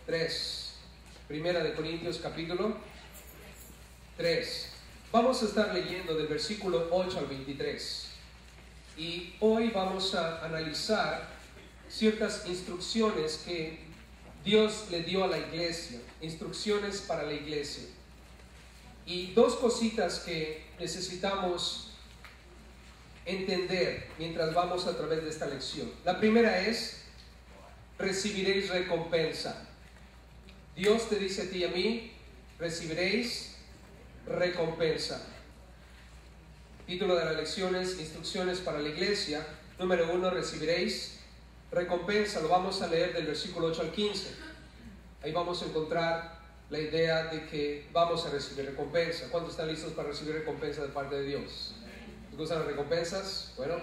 3. Primera de Corintios capítulo 3. Vamos a estar leyendo del versículo 8 al 23. Y hoy vamos a analizar ciertas instrucciones que Dios le dio a la iglesia, instrucciones para la iglesia. Y dos cositas que necesitamos entender mientras vamos a través de esta lección. La primera es: recibiréis recompensa. Dios te dice a ti y a mí: recibiréis recompensa. Título de la lección es Instrucciones para la iglesia. Número 1, recibiréis recompensa. Lo vamos a leer del versículo 8 al 15. Ahí vamos a encontrar la idea de que vamos a recibir recompensa. ¿Cuántos están listos para recibir recompensa de parte de Dios? ¿Les gustan las recompensas? Bueno,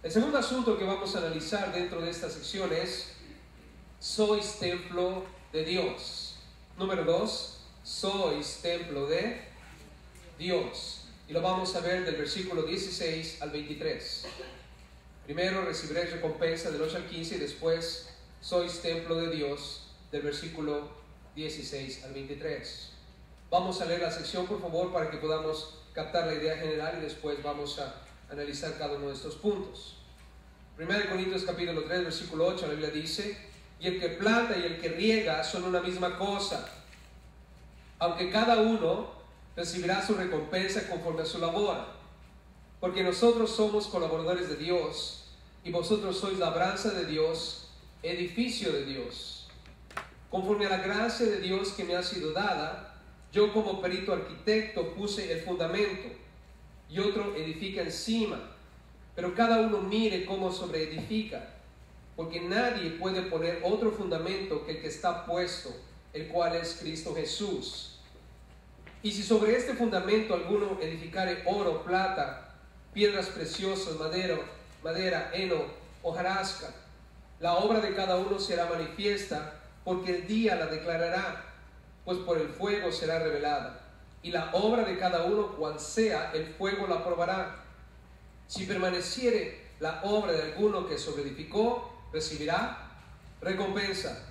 el segundo asunto que vamos a analizar dentro de esta sección es: sois templo de Dios. Número 2, sois templo de Dios. Y lo vamos a ver del versículo 16 al 23. Primero, recibiréis recompensa del 8 al 15, y después, sois templo de Dios, del versículo 16 al 23. Vamos a leer la sección, por favor, para que podamos captar la idea general, y después vamos a analizar cada uno de estos puntos. 1 Corintios capítulo 3, versículo 8, la Biblia dice: y el que planta y el que riega son una misma cosa, aunque cada uno recibirá su recompensa conforme a su labor. Porque nosotros somos colaboradores de Dios, y vosotros sois labranza de Dios, edificio de Dios. Conforme a la gracia de Dios que me ha sido dada, yo como perito arquitecto puse el fundamento, y otro edifica encima. Pero cada uno mire cómo sobreedifica, porque nadie puede poner otro fundamento que el que está puesto, el cual es Cristo Jesús. Y si sobre este fundamento alguno edificare oro, plata, piedras preciosas, madera, heno, hojarasca, la obra de cada uno será manifiesta, porque el día la declarará, pues por el fuego será revelada. Y la obra de cada uno, cual sea, el fuego la probará. Si permaneciere la obra de alguno que sobreedificó, recibirá recompensa.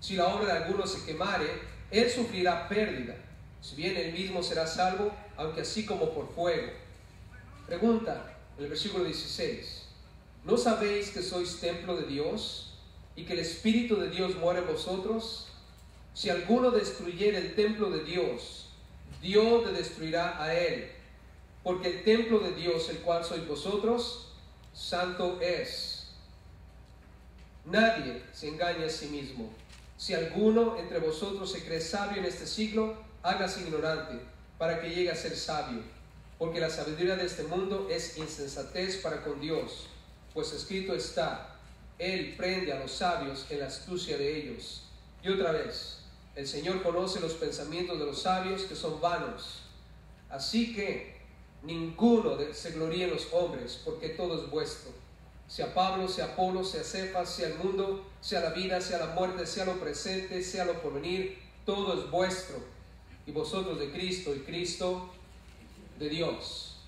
Si la obra de alguno se quemare, él sufrirá pérdida. Si bien él mismo será salvo, aunque así como por fuego. Pregunta, en el versículo 16: ¿no sabéis que sois templo de Dios, y que el Espíritu de Dios mora en vosotros? Si alguno destruyere el templo de Dios, Dios le destruirá a él, porque el templo de Dios, el cual sois vosotros, santo es. Nadie se engaña a sí mismo. Si alguno entre vosotros se cree sabio en este siglo, hágase ignorante, para que llegue a ser sabio. Porque la sabiduría de este mundo es insensatez para con Dios, pues escrito está: Él prende a los sabios en la astucia de ellos. Y otra vez, el Señor conoce los pensamientos de los sabios, que son vanos. Así que ninguno se gloríe en los hombres, porque todo es vuestro. Sea Pablo, sea Apolo, sea Cefas, sea el mundo, sea la vida, sea la muerte, sea lo presente, sea lo porvenir, todo es vuestro. Y vosotros de Cristo, y Cristo de Dios.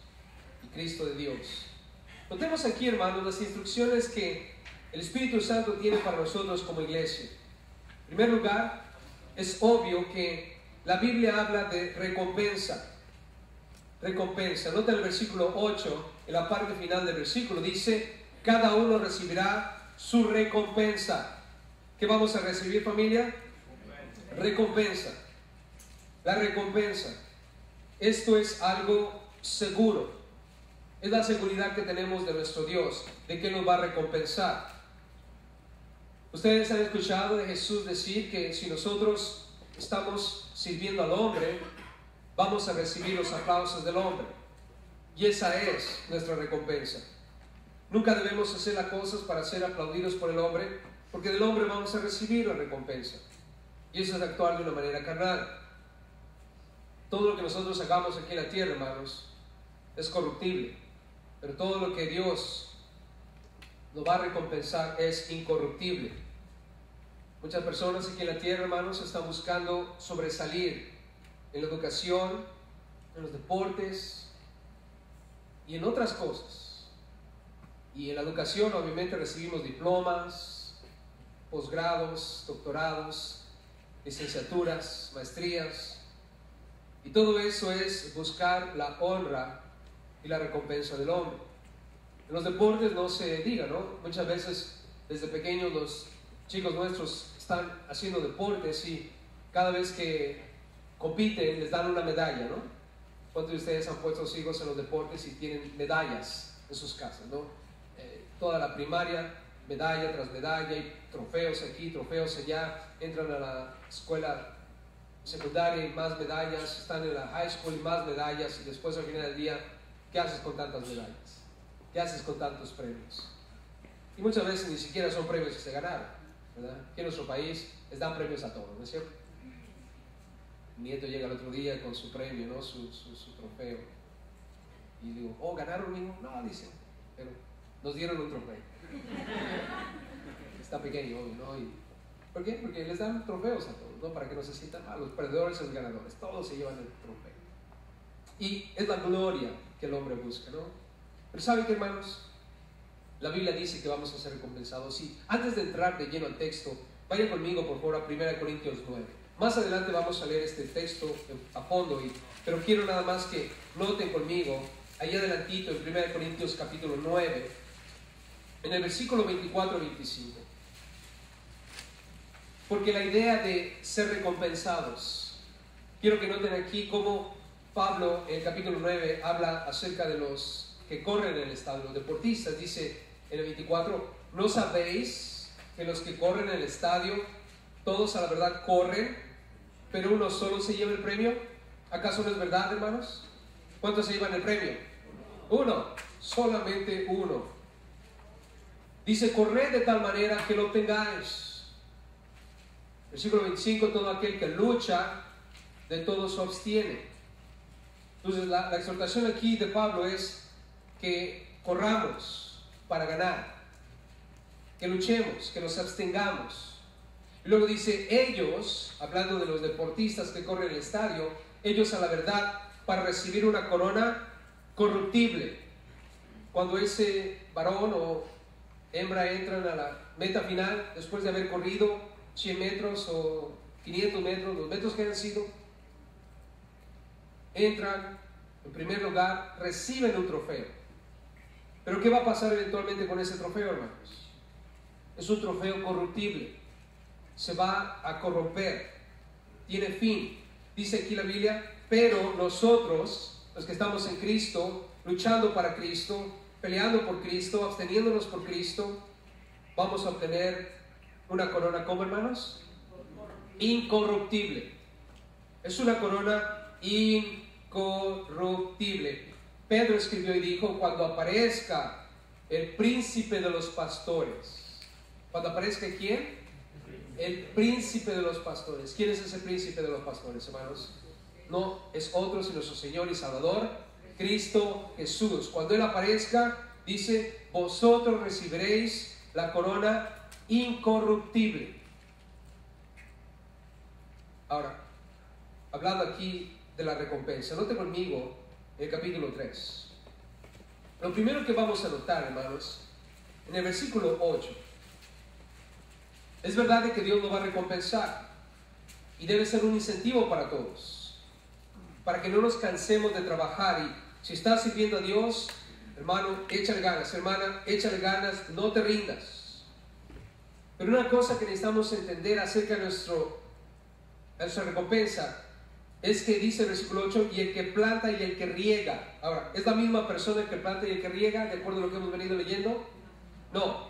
Y Cristo de Dios. Notemos aquí, hermanos, las instrucciones que el Espíritu Santo tiene para nosotros como iglesia. En primer lugar, es obvio que la Biblia habla de recompensa. Recompensa. Nota el versículo 8, en la parte final del versículo, dice: cada uno recibirá su recompensa. ¿Qué vamos a recibir, familia? Recompensa. La recompensa. Esto es algo seguro. Es la seguridad que tenemos de nuestro Dios, de que nos va a recompensar. Ustedes han escuchado de Jesús decir que si nosotros estamos sirviendo al hombre, vamos a recibir los aplausos del hombre. Y esa es nuestra recompensa. Nunca debemos hacer las cosas para ser aplaudidos por el hombre, porque del hombre vamos a recibir la recompensa. Y eso es actuar de una manera carnal. Todo lo que nosotros hagamos aquí en la tierra, hermanos, es corruptible. Pero todo lo que Dios nos va a recompensar es incorruptible. Muchas personas aquí en la tierra, hermanos, están buscando sobresalir en la educación, en los deportes y en otras cosas. Y en la educación obviamente recibimos diplomas, posgrados, doctorados, licenciaturas, maestrías. Y todo eso es buscar la honra y la recompensa del hombre. En los deportes no se diga, ¿no? Muchas veces desde pequeños los chicos nuestros están haciendo deportes y cada vez que compiten les dan una medalla, ¿no? ¿Cuántos de ustedes han puesto a sus hijos en los deportes y tienen medallas en sus casas, ¿no? Toda la primaria, medalla tras medalla, y trofeos aquí, trofeos allá, entran a la escuela secundaria y más medallas, están en la high school y más medallas, y después al final del día, ¿qué haces con tantas medallas? ¿Qué haces con tantos premios? Y muchas veces ni siquiera son premios que se ganaron, ¿verdad? Aquí en nuestro país les dan premios a todos, ¿no es cierto? Mi nieto llega el otro día con su premio, ¿no? Su trofeo. Y digo, oh, ¿ganaron, hijo? No, dicen, pero nos dieron un trofeo. Está pequeño, ¿no? ¿Por qué? Porque les dan trofeos a todos, ¿no? Para que no se sientan mal, los perdedores y los ganadores, todos se llevan el trofeo. Y es la gloria que el hombre busca, ¿no? Pero ¿saben qué, hermanos? La Biblia dice que vamos a ser recompensados. Y antes de entrar de lleno al texto, vayan conmigo por favor a 1 Corintios 9. Más adelante vamos a leer este texto a fondo, pero quiero nada más que noten conmigo, ahí adelantito en 1 Corintios capítulo 9, en el versículo 24-25. Porque la idea de ser recompensados, quiero que noten aquí cómo Pablo en el capítulo 9 habla acerca de los que corren en el estadio, los deportistas. Dice en el 24, ¿no sabéis que los que corren en el estadio, todos a la verdad corren, pero uno solo se lleva el premio? ¿Acaso no es verdad, hermanos? ¿Cuántos se llevan el premio? Uno, solamente uno. Dice, corred de tal manera que lo obtengáis. Versículo 25, todo aquel que lucha, de todo se abstiene. Entonces la exhortación aquí de Pablo es que corramos para ganar, que luchemos, que nos abstengamos. Y luego dice, ellos, hablando de los deportistas que corren el estadio, ellos a la verdad para recibir una corona corruptible. Cuando ese varón o hembra entran a la meta final, después de haber corrido 100 metros o 500 metros, los metros que hayan sido, entran en primer lugar, reciben un trofeo. Pero ¿qué va a pasar eventualmente con ese trofeo, hermanos? Es un trofeo corruptible, se va a corromper, tiene fin. Dice aquí la Biblia, pero nosotros, los que estamos en Cristo, luchando para Cristo, peleando por Cristo, absteniéndonos por Cristo, vamos a obtener una corona, ¿cómo, hermanos? Incorruptible. Es una corona incorruptible. Pedro escribió y dijo, cuando aparezca el príncipe de los pastores. ¿Cuando aparezca quién? El príncipe de los pastores. ¿Quién es ese príncipe de los pastores, hermanos? No es otro sino nuestro Señor y Salvador, Cristo Jesús. Cuando Él aparezca, dice, vosotros recibiréis la corona incorruptible. Ahora, hablando aquí de la recompensa, note conmigo el capítulo 3. Lo primero que vamos a notar, hermanos, en el versículo 8, es verdad de que Dios nos va a recompensar y debe ser un incentivo para todos, para que no nos cansemos de trabajar. Y si estás sirviendo a Dios, hermano, échale ganas, hermana, échale ganas, no te rindas. Pero una cosa que necesitamos entender acerca de nuestra recompensa es que dice el versículo 8, y el que planta y el que riega. Ahora, ¿es la misma persona el que planta y el que riega, de acuerdo a lo que hemos venido leyendo? No.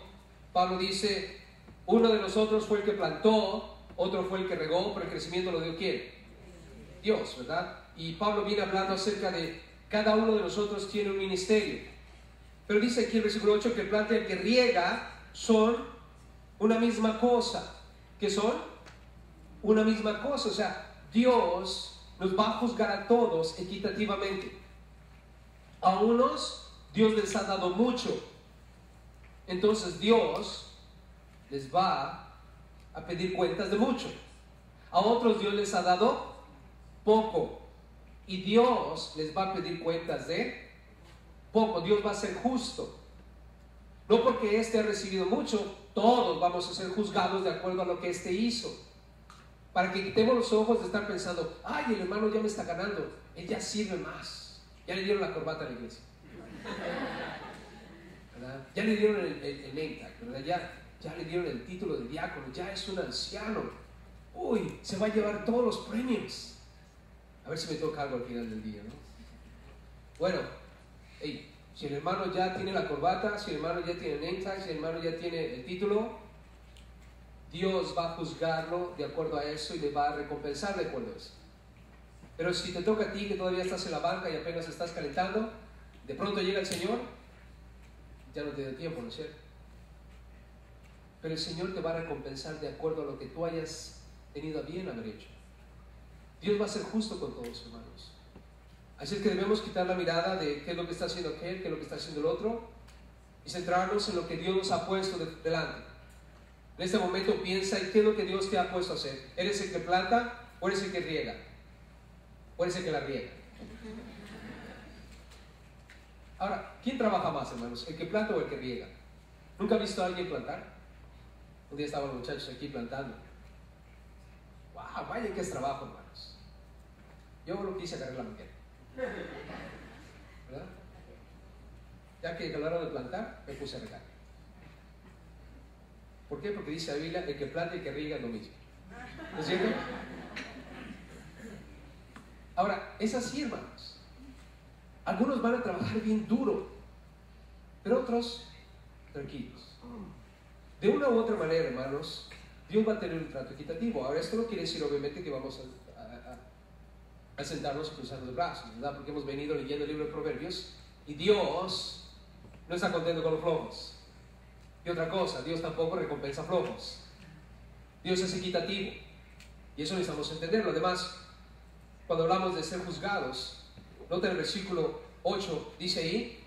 Pablo dice, uno de nosotros fue el que plantó, otro fue el que regó, pero el crecimiento lo dio ¿quién? Dios, ¿verdad? Y Pablo viene hablando acerca de cada uno de nosotros tiene un ministerio. Pero dice aquí el versículo 8 que el planta y el que riega son una misma cosa. ¿Qué son? Una misma cosa. O sea, Dios nos va a juzgar a todos equitativamente. A unos Dios les ha dado mucho, entonces Dios les va a pedir cuentas de mucho. A otros Dios les ha dado poco y Dios les va a pedir cuentas de poco. Dios va a ser justo, no porque éste ha recibido mucho Todos vamos a ser juzgados de acuerdo a lo que éste hizo. Para que quitemos los ojos de estar pensando, ay, el hermano ya me está ganando, él ya sirve más, ya le dieron la corbata a la iglesia, ¿verdad? Ya le dieron el name tag, ¿verdad? Ya le dieron el título de diácono, ya es un anciano, uy, se va a llevar todos los premios. A ver si me toca algo al final del día, ¿no? Bueno, hey, si el hermano ya tiene la corbata, si el hermano ya tiene el name tag, si el hermano ya tiene el título, Dios va a juzgarlo de acuerdo a eso y le va a recompensar de acuerdo a eso. Pero si te toca a ti que todavía estás en la banca y apenas estás calentando, de pronto llega el Señor, ya no te da tiempo, ¿no es cierto? Pero el Señor te va a recompensar de acuerdo a lo que tú hayas tenido a bien haber hecho. Dios va a ser justo con todos, hermanos. Así es que debemos quitar la mirada de qué es lo que está haciendo aquel, qué es lo que está haciendo el otro, y centrarnos en lo que Dios nos ha puesto delante. En este momento piensa en qué es lo que Dios te ha puesto a hacer. ¿Eres el que planta o eres el que riega? ¿O eres el que la riega? Ahora, ¿quién trabaja más, hermanos? ¿El que planta o el que riega? ¿Nunca has visto a alguien plantar? Un día estaban los muchachos aquí plantando. ¡Wow! Vaya que es trabajo, hermanos. Yo lo quise agarrar la manguera, ¿verdad? Ya que hablaron de plantar, me puse a regar. ¿Por qué? Porque dice la Biblia, el que planta y el que riega es lo mismo. ¿No es cierto? Ahora, es así, hermanos. Algunos van a trabajar bien duro, pero otros tranquilos. De una u otra manera, hermanos, Dios va a tener un trato equitativo. Ahora, esto no quiere decir, obviamente, que vamos a sentarnos y cruzar los brazos, ¿verdad? Porque hemos venido leyendo el libro de Proverbios y Dios no está contento con los flojos. Y otra cosa, Dios tampoco recompensa flojos. Dios es equitativo y eso necesitamos entenderlo. Además, cuando hablamos de ser juzgados, nota el versículo 8, dice ahí,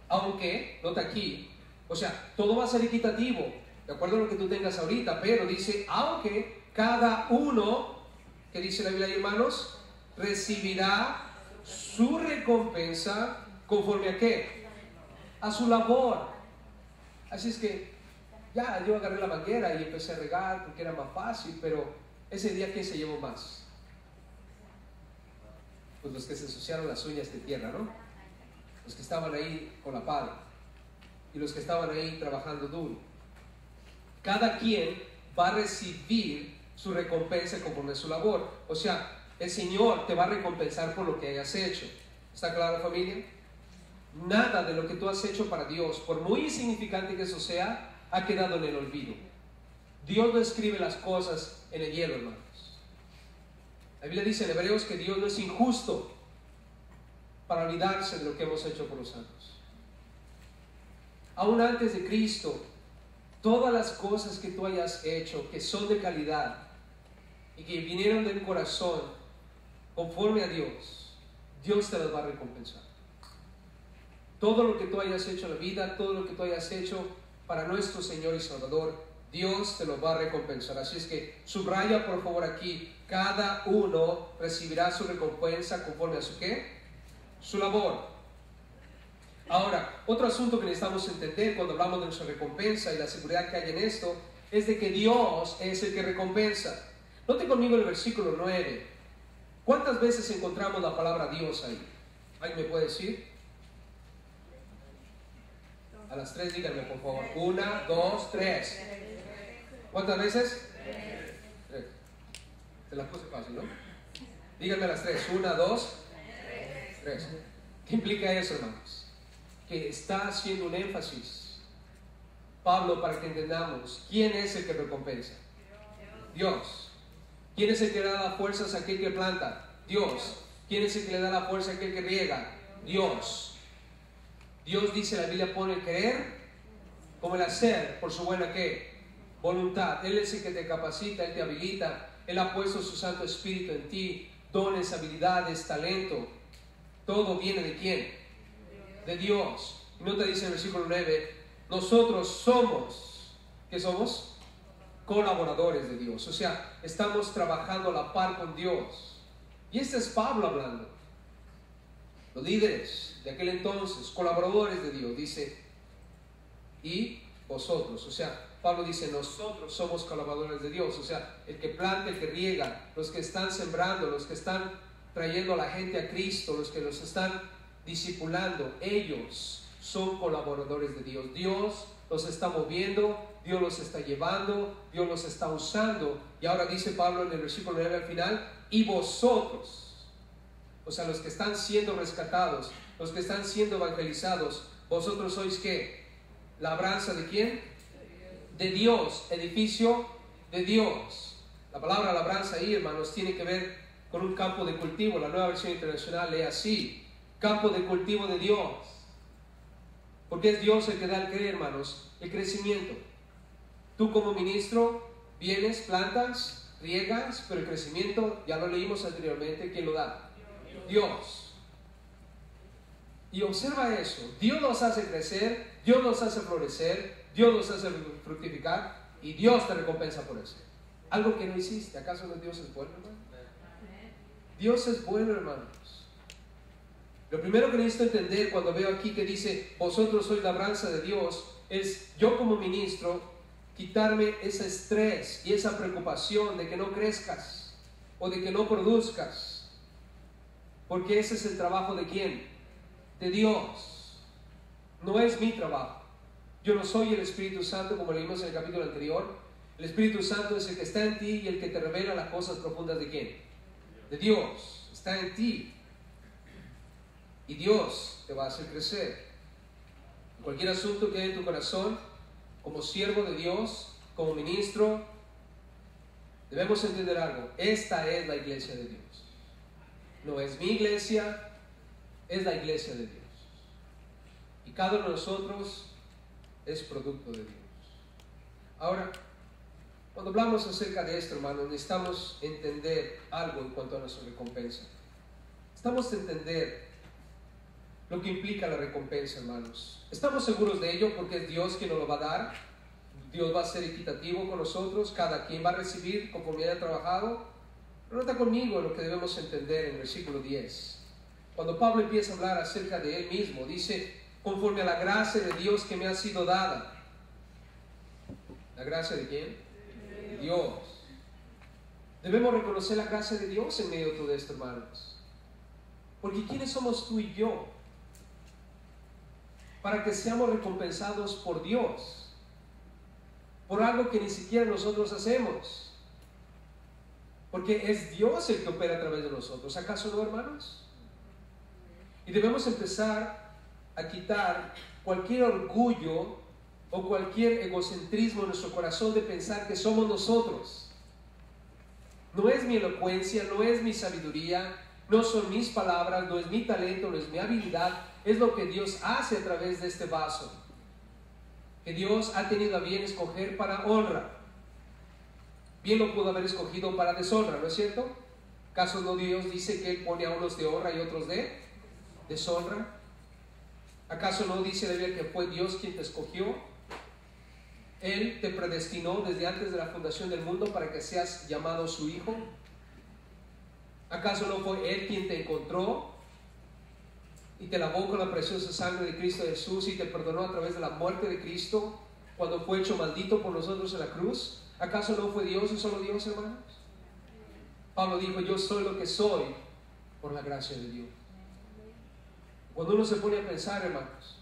aunque, nota aquí, o sea, todo va a ser equitativo, de acuerdo a lo que tú tengas ahorita, pero dice, aunque cada uno, ¿qué dice la Biblia ahí, hermanos? Recibirá su recompensa conforme a ¿qué? A su labor. Así es que ya yo agarré la manguera y empecé a regar porque era más fácil, pero ese día ¿quién se llevó más? Pues los que se ensuciaron las uñas de tierra, ¿no? Los que estaban ahí con la pala y los que estaban ahí trabajando duro. Cada quien va a recibir su recompensa conforme a su labor. O sea, el Señor te va a recompensar por lo que hayas hecho. ¿Está claro, familia? Nada de lo que tú has hecho para Dios, por muy insignificante que eso sea, ha quedado en el olvido. Dios no escribe las cosas en el hielo, hermanos. La Biblia dice en Hebreos que Dios no es injusto para olvidarse de lo que hemos hecho por los santos. Aún antes de Cristo, todas las cosas que tú hayas hecho, que son de calidad y que vinieron del corazón conforme a Dios, Dios te las va a recompensar. Todo lo que tú hayas hecho en la vida, todo lo que tú hayas hecho para nuestro Señor y Salvador, Dios te lo va a recompensar. Así es que subraya por favor aquí, cada uno recibirá su recompensa conforme a su ¿qué? Su labor. Ahora, otro asunto que necesitamos entender cuando hablamos de nuestra recompensa y la seguridad que hay en esto, es de que Dios es el que recompensa. Note conmigo el versículo 9. ¿Cuántas veces encontramos la palabra Dios ahí? ¿Alguien me puede decir? A las 3 díganme por favor. 1, 2, 3. ¿Cuántas veces? 3. Se las puse fácil, ¿no? Díganme a las 3. 1, 2, 3. ¿Qué implica eso, hermanos? Que está haciendo un énfasis Pablo para que entendamos quién es el que recompensa. Dios. ¿Quién es el que le da las fuerzas a aquel que planta? Dios. ¿Quién es el que le da la fuerza a aquel que riega? Dios. Dios, dice la Biblia, pone el querer como el hacer por su buena ¿qué? Voluntad. Él es el que te capacita, Él te habilita, Él ha puesto su Santo Espíritu en ti, dones, habilidades, talento. Todo viene ¿de quién? De Dios. Y no te dice en el versículo 9, nosotros somos, ¿qué somos? Colaboradores de Dios. O sea, estamos trabajando a la par con Dios. Y este es Pablo hablando. Los líderes de aquel entonces, colaboradores de Dios, dice, y vosotros. O sea, Pablo dice, nosotros somos colaboradores de Dios. O sea, el que planta, el que riega, los que están sembrando, los que están trayendo a la gente a Cristo, los que los están discipulando, ellos son colaboradores de Dios. Dios los está moviendo, Dios los está llevando, Dios los está usando. Y ahora dice Pablo en el versículo 9 al final, y vosotros, o sea, los que están siendo rescatados, los que están siendo evangelizados, vosotros sois ¿qué? ¿Labranza de quién? De Dios, edificio de Dios. La palabra labranza ahí, hermanos, tiene que ver con un campo de cultivo. La Nueva Versión Internacional lee así: campo de cultivo de Dios. Porque es Dios el que da el qué, hermanos, el crecimiento. Tú como ministro vienes, plantas, riegas, pero el crecimiento, ya lo leímos anteriormente, ¿quién lo da? Dios. Y observa eso, Dios nos hace crecer, Dios nos hace florecer, Dios nos hace fructificar y Dios te recompensa por eso. Algo que no hiciste, ¿acaso no Dios es bueno, hermano? Dios es bueno, hermanos. Lo primero que necesito entender cuando veo aquí que dice, vosotros sois labranza de Dios, es yo como ministro, quitarme ese estrés y esa preocupación de que no crezcas o de que no produzcas. Porque ese es el trabajo ¿de quién? De Dios. No es mi trabajo. Yo no soy el Espíritu Santo, como leímos en el capítulo anterior. El Espíritu Santo es el que está en ti y el que te revela las cosas profundas ¿de quién? De Dios. Está en ti. Y Dios te va a hacer crecer. Cualquier asunto que hay en tu corazón, como siervo de Dios, como ministro, debemos entender algo. Esta es la iglesia de Dios. No es mi iglesia, es la iglesia de Dios. Y cada uno de nosotros es producto de Dios. Ahora, cuando hablamos acerca de esto, hermanos, necesitamos entender algo en cuanto a nuestra recompensa. Necesitamos entender lo que implica la recompensa, hermanos. Estamos seguros de ello porque es Dios quien nos lo va a dar. Dios va a ser equitativo con nosotros. Cada quien va a recibir conforme haya trabajado. Pero nota conmigo lo que debemos entender en el versículo 10. Cuando Pablo empieza a hablar acerca de él mismo, dice, conforme a la gracia de Dios que me ha sido dada. ¿La gracia de quién? De Dios. Debemos reconocer la gracia de Dios en medio de todo esto, hermanos. Porque ¿quiénes somos tú y yo? Para que seamos recompensados por Dios, por algo que ni siquiera nosotros hacemos, porque es Dios el que opera a través de nosotros. ¿Acaso no, hermanos? Y debemos empezar a quitar cualquier orgullo o cualquier egocentrismo en nuestro corazón de pensar que somos nosotros. No es mi elocuencia, no es mi sabiduría, no son mis palabras, no es mi talento, no es mi habilidad. Es lo que Dios hace a través de este vaso, que Dios ha tenido a bien escoger para honra. Bien lo pudo haber escogido para deshonra, ¿no es cierto? ¿Acaso no Dios dice que Él pone a unos de honra y otros de deshonra? ¿Acaso no dice la Biblia que fue Dios quien te escogió? Él te predestinó desde antes de la fundación del mundo para que seas llamado su hijo. ¿Acaso no fue Él quien te encontró y te lavó con la preciosa sangre de Cristo Jesús y te perdonó a través de la muerte de Cristo cuando fue hecho maldito por nosotros en la cruz? ¿Acaso no fue Dios y solo Dios, hermanos? Pablo dijo, yo soy lo que soy por la gracia de Dios. Cuando uno se pone a pensar, hermanos,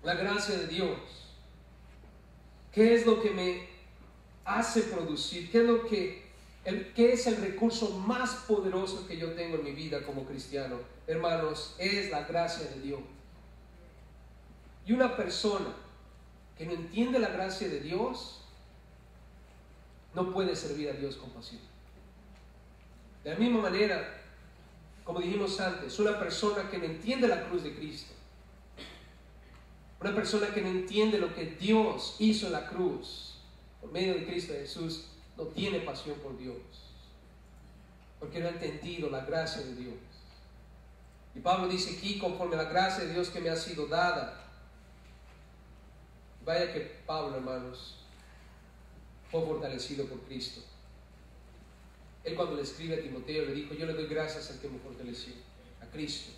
la gracia de Dios, ¿qué es lo que me hace producir? ¿Qué es el recurso más poderoso que yo tengo en mi vida como cristiano? Hermanos, es la gracia de Dios. Y una persona que no entiende la gracia de Dios no puede servir a Dios con pasión. De la misma manera, como dijimos antes, una persona que no entiende la cruz de Cristo, una persona que no entiende lo que Dios hizo en la cruz por medio de Cristo Jesús, no tiene pasión por Dios, porque no ha entendido la gracia de Dios. Y Pablo dice aquí, conforme a la gracia de Dios que me ha sido dada. Vaya que Pablo, hermanos, fue fortalecido por Cristo. Él, cuando le escribe a Timoteo, le dijo, yo le doy gracias al que me fortaleció, a Cristo.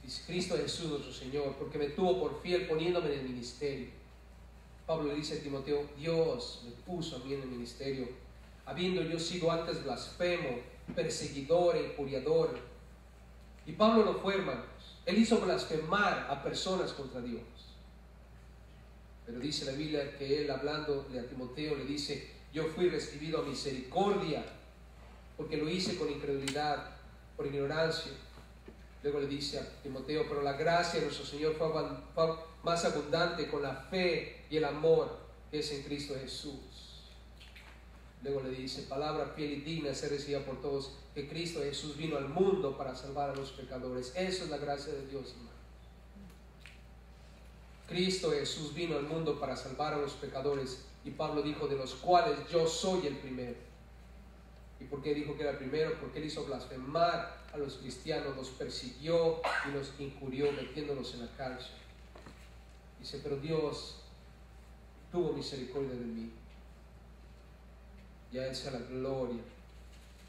Dice, Cristo Jesús nuestro Señor, porque me tuvo por fiel poniéndome en el ministerio. Pablo le dice a Timoteo, Dios me puso a mí en el ministerio, habiendo yo sido antes blasfemo, perseguidor e injuriador. Y Pablo lo fue, hermanos. Él hizo blasfemar a personas contra Dios. Pero dice la Biblia que él, hablándole a Timoteo, le dice, yo fui recibido a misericordia, porque lo hice con incredulidad, por ignorancia. Luego le dice a Timoteo, pero la gracia de nuestro Señor fue más abundante con la fe y el amor que es en Cristo Jesús. Luego le dice, palabra fiel y digna de ser recibida por todos, que Cristo Jesús vino al mundo para salvar a los pecadores. Eso es la gracia de Dios, hermano. Cristo Jesús vino al mundo para salvar a los pecadores, y Pablo dijo, de los cuales yo soy el primero. ¿Y por qué dijo que era el primero? Porque él hizo blasfemar a los cristianos, los persiguió y los injurió, metiéndolos en la cárcel. Dice, pero Dios tuvo misericordia de mí. Y a Él sea la gloria,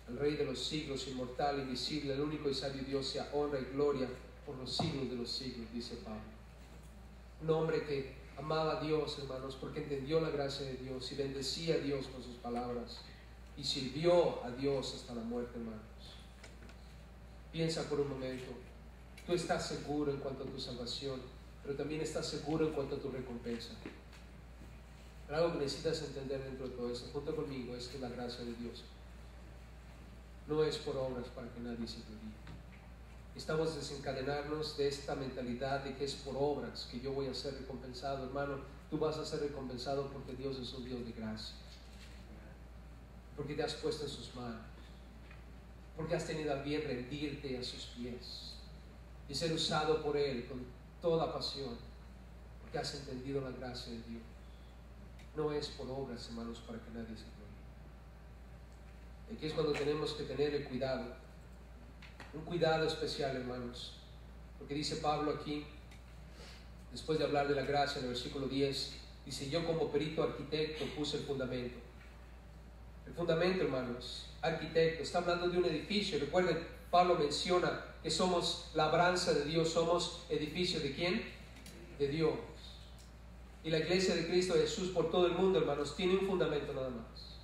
al Rey de los siglos, inmortal, invisible, el único y sabio Dios, sea honra y gloria por los siglos de los siglos, dice Pablo. Un hombre que amaba a Dios, hermanos, porque entendió la gracia de Dios y bendecía a Dios con sus palabras y sirvió a Dios hasta la muerte, hermanos. Piensa por un momento, tú estás seguro en cuanto a tu salvación, pero también estás seguro en cuanto a tu recompensa. Pero algo que necesitas entender dentro de todo esto, junto conmigo, es que la gracia de Dios no es por obras para que nadie se gloríe. Estamos desencadenarnos de esta mentalidad de que es por obras que yo voy a ser recompensado. Hermano, tú vas a ser recompensado porque Dios es un Dios de gracia, porque te has puesto en sus manos, porque has tenido a bien rendirte a sus pies y ser usado por Él con toda pasión, porque has entendido la gracia de Dios. No es por obras, hermanos, para que nadie se gloríe. Aquí es cuando tenemos que tener el cuidado, un cuidado especial, hermanos, porque dice Pablo aquí, después de hablar de la gracia, en el versículo 10, dice, yo como perito arquitecto puse el fundamento. El fundamento, hermanos, arquitecto, está hablando de un edificio. Recuerden, Pablo menciona que somos labranza de Dios, somos edificio ¿de quién? De Dios. Y la iglesia de Cristo Jesús por todo el mundo, hermanos, tiene un fundamento nada más.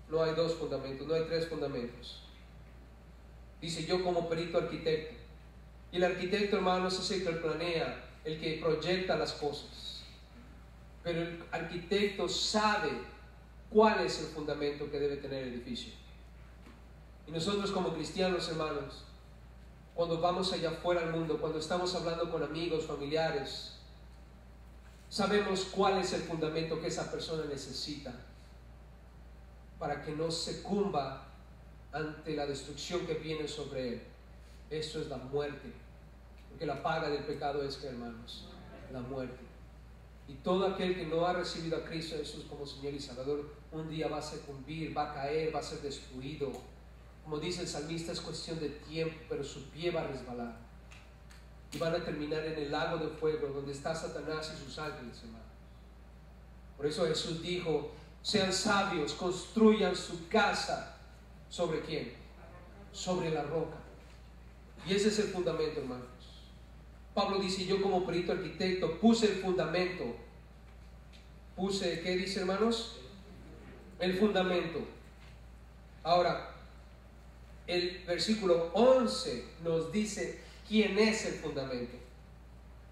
No hay dos fundamentos, no hay tres fundamentos. Dice, yo como perito arquitecto. Y el arquitecto, hermanos, es el que planea, el que proyecta las cosas. Pero el arquitecto sabe cuál es el fundamento que debe tener el edificio. Y nosotros como cristianos, hermanos, cuando vamos allá afuera al mundo, cuando estamos hablando con amigos, familiares, sabemos cuál es el fundamento que esa persona necesita para que no sucumba ante la destrucción que viene sobre él. Eso es la muerte, porque la paga del pecado es, que hermanos, la muerte. Y todo aquel que no ha recibido a Cristo Jesús como Señor y Salvador, un día va a sucumbir, va a caer, va a ser destruido. Como dice el salmista, es cuestión de tiempo, pero su pie va a resbalar. Y van a terminar en el lago de fuego, donde está Satanás y sus ángeles, hermanos. Por eso Jesús dijo, sean sabios, construyan su casa. ¿Sobre quién? Sobre la roca. Y ese es el fundamento, hermanos. Pablo dice, yo como perito arquitecto puse el fundamento. Puse, ¿qué dice, hermanos? El fundamento. Ahora, el versículo 11 nos dice quién es el fundamento.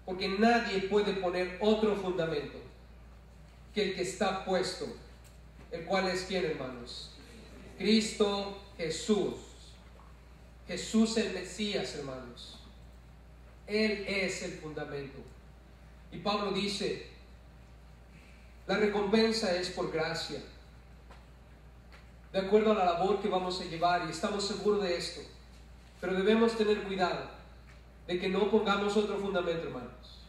Porque nadie puede poner otro fundamento que el que está puesto. ¿El cual es quién, hermanos? Cristo Jesús. Jesús el Mesías, hermanos. Él es el fundamento. Y Pablo dice, la recompensa es por gracia, de acuerdo a la labor que vamos a llevar, y estamos seguros de esto. Pero debemos tener cuidado de que no pongamos otro fundamento, hermanos.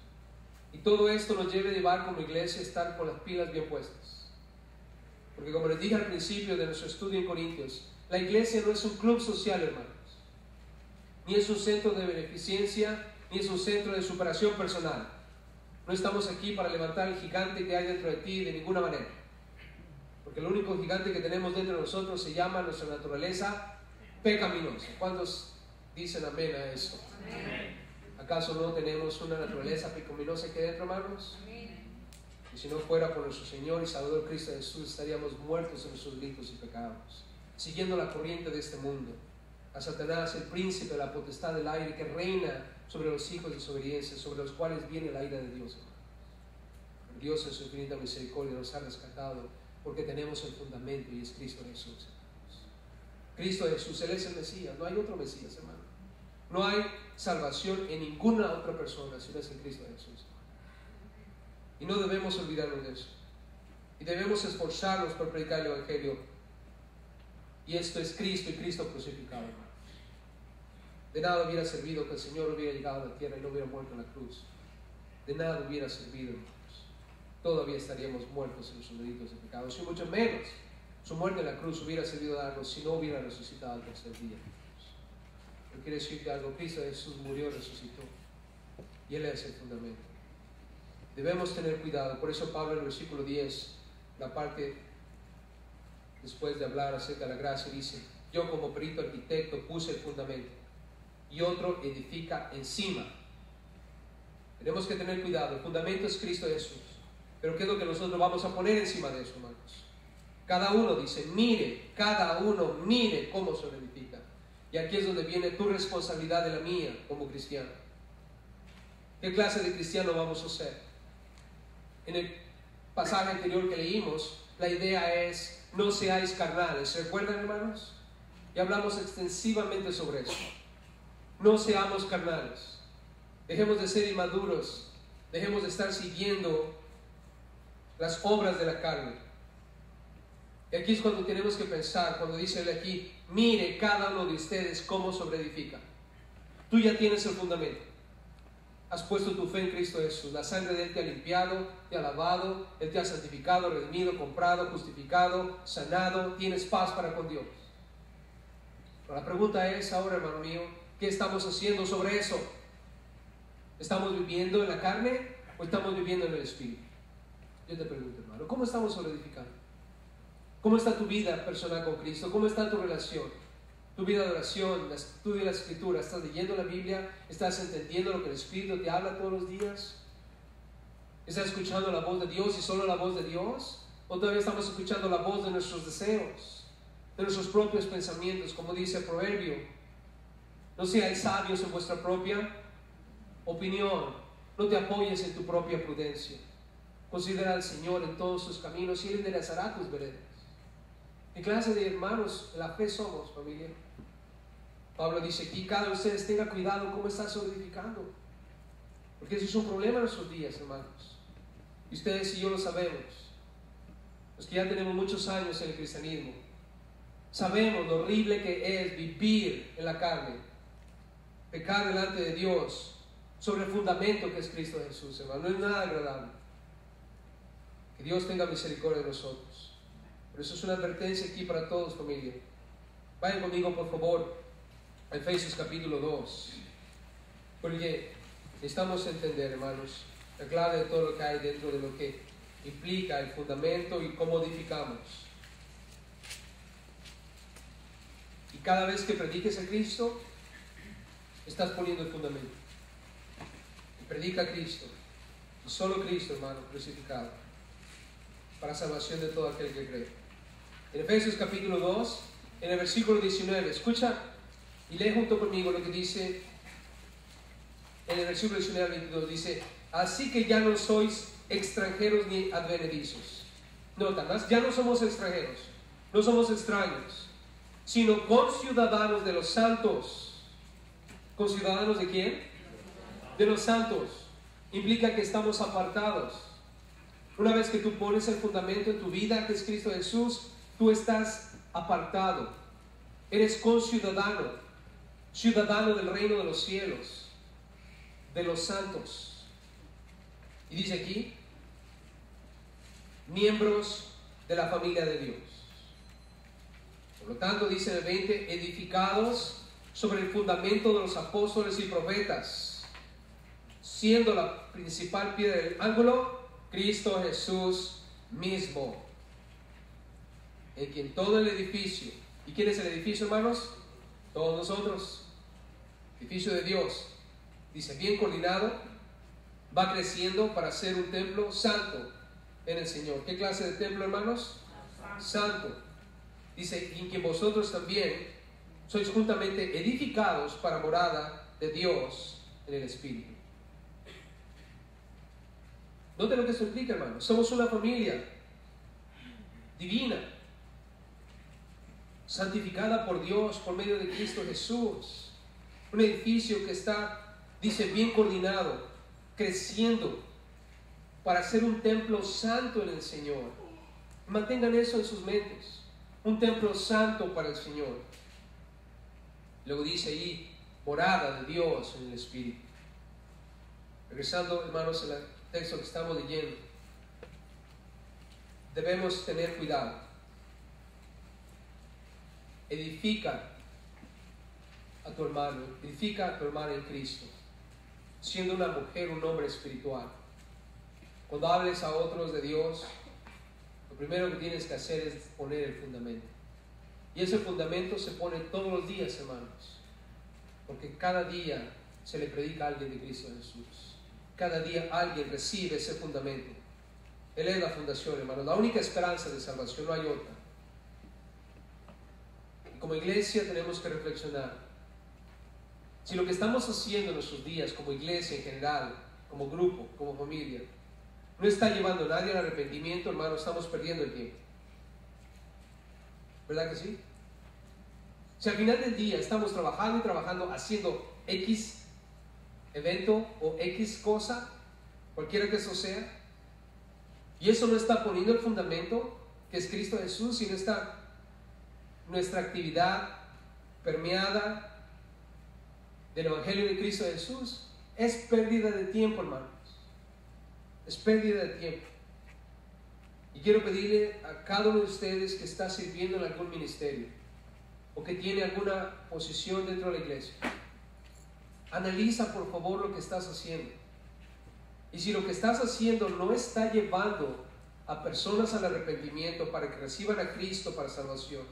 Y todo esto nos debe llevar como iglesia a estar con las pilas bien puestas. Porque como les dije al principio de nuestro estudio en Corintios, la iglesia no es un club social, hermanos. Ni es un centro de beneficencia, ni es un centro de superación personal. No estamos aquí para levantar el gigante que hay dentro de ti de ninguna manera. Porque el único gigante que tenemos dentro de nosotros se llama nuestra naturaleza pecaminosa. ¿Cuántos dicen amén a eso? Amén. ¿Acaso no tenemos una naturaleza pecaminosa aquí dentro, hermanos? Amén. Y si no fuera por nuestro Señor y Salvador Cristo Jesús, estaríamos muertos en nuestros delitos y pecados, siguiendo la corriente de este mundo, a Satanás, el príncipe de la potestad del aire, que reina sobre los hijos de desobediencia, sobre los cuales viene la ira de Dios. Pero Dios en su infinita misericordia nos ha rescatado, porque tenemos el fundamento, y es Cristo Jesús. Cristo Jesús, Él es el Mesías, no hay otro Mesías, hermano. No hay salvación en ninguna otra persona, si no es en Cristo Jesús. Y no debemos olvidarnos de eso. Y debemos esforzarnos por predicar el Evangelio. Y esto es Cristo y Cristo crucificado, hermanos. De nada hubiera servido que el Señor hubiera llegado a la tierra y no hubiera muerto en la cruz. De nada hubiera servido, hermanos. Todavía estaríamos muertos en nuestros delitos y pecados. Y mucho menos su muerte en la cruz hubiera servido de algo si no hubiera resucitado al tercer día. Pero quiere decir que algo, Cristo Jesús murió, resucitó. Y Él es el fundamento. Debemos tener cuidado. Por eso Pablo en el versículo 10, la parte después de hablar acerca de la gracia, dice: yo como perito arquitecto puse el fundamento y otro edifica encima. Tenemos que tener cuidado. El fundamento es Cristo Jesús. Pero ¿qué es lo que nosotros vamos a poner encima de eso, hermanos? Cada uno dice, cada uno mire cómo se edifica. Y aquí es donde viene tu responsabilidad de la mía como cristiano. ¿Qué clase de cristiano vamos a ser? En el pasaje anterior que leímos, la idea es: no seáis carnales. ¿Se recuerdan, hermanos? Y hablamos extensivamente sobre eso. No seamos carnales. Dejemos de ser inmaduros. Dejemos de estar siguiendo las obras de la carne. Y aquí es cuando tenemos que pensar, cuando dice él aquí: mire cada uno de ustedes cómo sobreedifica. Tú ya tienes el fundamento. Has puesto tu fe en Cristo Jesús. La sangre de Él te ha limpiado, te ha lavado, Él te ha santificado, redimido, comprado, justificado, sanado. Tienes paz para con Dios. Pero la pregunta es ahora, hermano mío, ¿qué estamos haciendo sobre eso? ¿Estamos viviendo en la carne o estamos viviendo en el Espíritu? Yo te pregunto, hermano, ¿cómo estamos sobreedificando? ¿Cómo está tu vida personal con Cristo? ¿Cómo está tu relación? Tu vida de oración, el estudio de la Escritura. ¿Estás leyendo la Biblia? ¿Estás entendiendo lo que el Espíritu te habla todos los días? ¿Estás escuchando la voz de Dios y solo la voz de Dios? ¿O todavía estamos escuchando la voz de nuestros deseos, de nuestros propios pensamientos? Como dice el proverbio: no seáis sabios en vuestra propia opinión, no te apoyes en tu propia prudencia. Considera al Señor en todos sus caminos y Él enderezará tus veredas. ¿Qué clase de hermanos en la fe somos, familia? Pablo dice aquí: cada uno de ustedes tenga cuidado cómo está sobreedificando, porque eso es un problema en nuestros días, hermanos. Y ustedes y yo lo sabemos. Los que ya tenemos muchos años en el cristianismo sabemos lo horrible que es vivir en la carne, pecar delante de Dios sobre el fundamento que es Cristo Jesús, hermano. No es nada agradable. Que Dios tenga misericordia de nosotros. Por eso es una advertencia aquí para todos, familia. Vayan conmigo, por favor, a Efesios capítulo 2. Porque necesitamos entender, hermanos, la clave de todo lo que hay dentro de lo que implica el fundamento y cómo edificamos. Y cada vez que prediques a Cristo, estás poniendo el fundamento. Y predica a Cristo. Y solo Cristo, hermano, crucificado, para salvación de todo aquel que cree. En Efesios capítulo 2, en el versículo 19, escucha y lee junto conmigo lo que dice en el versículo 19 al 22. Dice: así que ya no sois extranjeros ni advenedizos. Nota más, ya no somos extranjeros, no somos extraños, sino conciudadanos de los santos. ¿Conciudadanos de quién? De los santos. Implica que estamos apartados. Una vez que tú pones el fundamento en tu vida, que es Cristo Jesús, tú estás apartado. Eres conciudadano, ciudadano del reino de los cielos, de los santos. Y dice aquí: miembros de la familia de Dios. Por lo tanto, dice en el 20: edificados sobre el fundamento de los apóstoles y profetas, siendo la principal piedra del ángulo Cristo Jesús mismo, en quien todo el edificio. ¿Y quién es el edificio, hermanos? Todos nosotros. Edificio de Dios, dice, bien coordinado, va creciendo para ser un templo santo, en el Señor. ¿Qué clase de templo, hermanos? Santo. Dice, y en quien vosotros también sois juntamente edificados para morada de Dios en el Espíritu. Note lo que esto implica, hermanos. Somos una familia divina, santificada por Dios por medio de Cristo Jesús. Un edificio que está, dice, bien coordinado, creciendo para ser un templo santo en el Señor. Mantengan eso en sus mentes. Un templo santo para el Señor. Luego dice ahí, morada de Dios en el Espíritu. Regresando, hermanos, al texto que estamos leyendo, debemos tener cuidado. Edifica a tu hermano, edifica a tu hermana en Cristo, siendo una mujer, un hombre espiritual. Cuando hables a otros de Dios, lo primero que tienes que hacer es poner el fundamento. Y ese fundamento se pone todos los días, hermanos, porque cada día se le predica a alguien de Cristo Jesús. Cada día alguien recibe ese fundamento. Él es la fundación, hermanos, la única esperanza de salvación, no hay otra. Y como iglesia tenemos que reflexionar. Si lo que estamos haciendo en nuestros días, como iglesia en general, como grupo, como familia, no está llevando a nadie al arrepentimiento, hermano, estamos perdiendo el tiempo. ¿Verdad que sí? Si al final del día estamos trabajando y trabajando, haciendo X evento o X cosa, cualquiera que eso sea, y eso no está poniendo el fundamento que es Cristo Jesús, sino está nuestra actividad permeada del Evangelio de Cristo Jesús, es pérdida de tiempo, hermanos. Es pérdida de tiempo. Y quiero pedirle a cada uno de ustedes que está sirviendo en algún ministerio o que tiene alguna posición dentro de la iglesia, analiza por favor lo que estás haciendo. Y si lo que estás haciendo no está llevando a personas al arrepentimiento para que reciban a Cristo para salvación,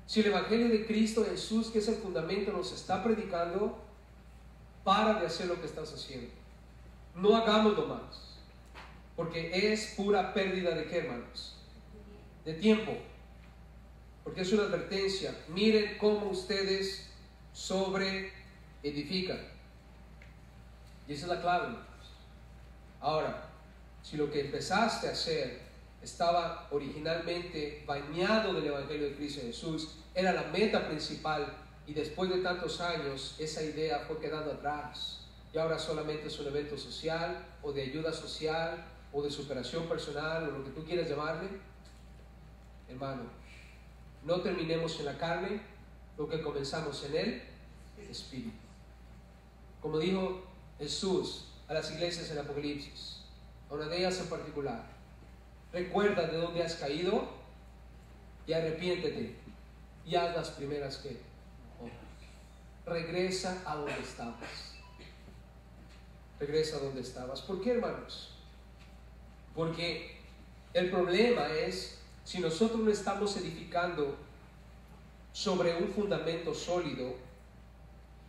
si el Evangelio de Cristo Jesús, que es el fundamento, nos está predicando, para de hacer lo que estás haciendo. No hagámoslo más, porque es pura pérdida de ¿qué, hermanos? De tiempo. Porque es una advertencia. Miren cómo ustedes sobre edifican. Y esa es la clave, hermanos. Ahora, si lo que empezaste a hacer estaba originalmente bañado del Evangelio de Cristo Jesús, era la meta principal, y después de tantos años esa idea fue quedando atrás, y ahora solamente es un evento social, o de ayuda social, o de superación personal, o lo que tú quieras llamarle, hermano, no terminemos en la carne lo que comenzamos en el Espíritu. Como dijo Jesús a las iglesias en Apocalipsis, a una de ellas en particular: recuerda de dónde has caído y arrepiéntete y haz las primeras que obras. Regresa a donde estabas. Regresa a donde estabas. ¿Por qué, hermanos? Porque el problema es, si nosotros no estamos edificando sobre un fundamento sólido,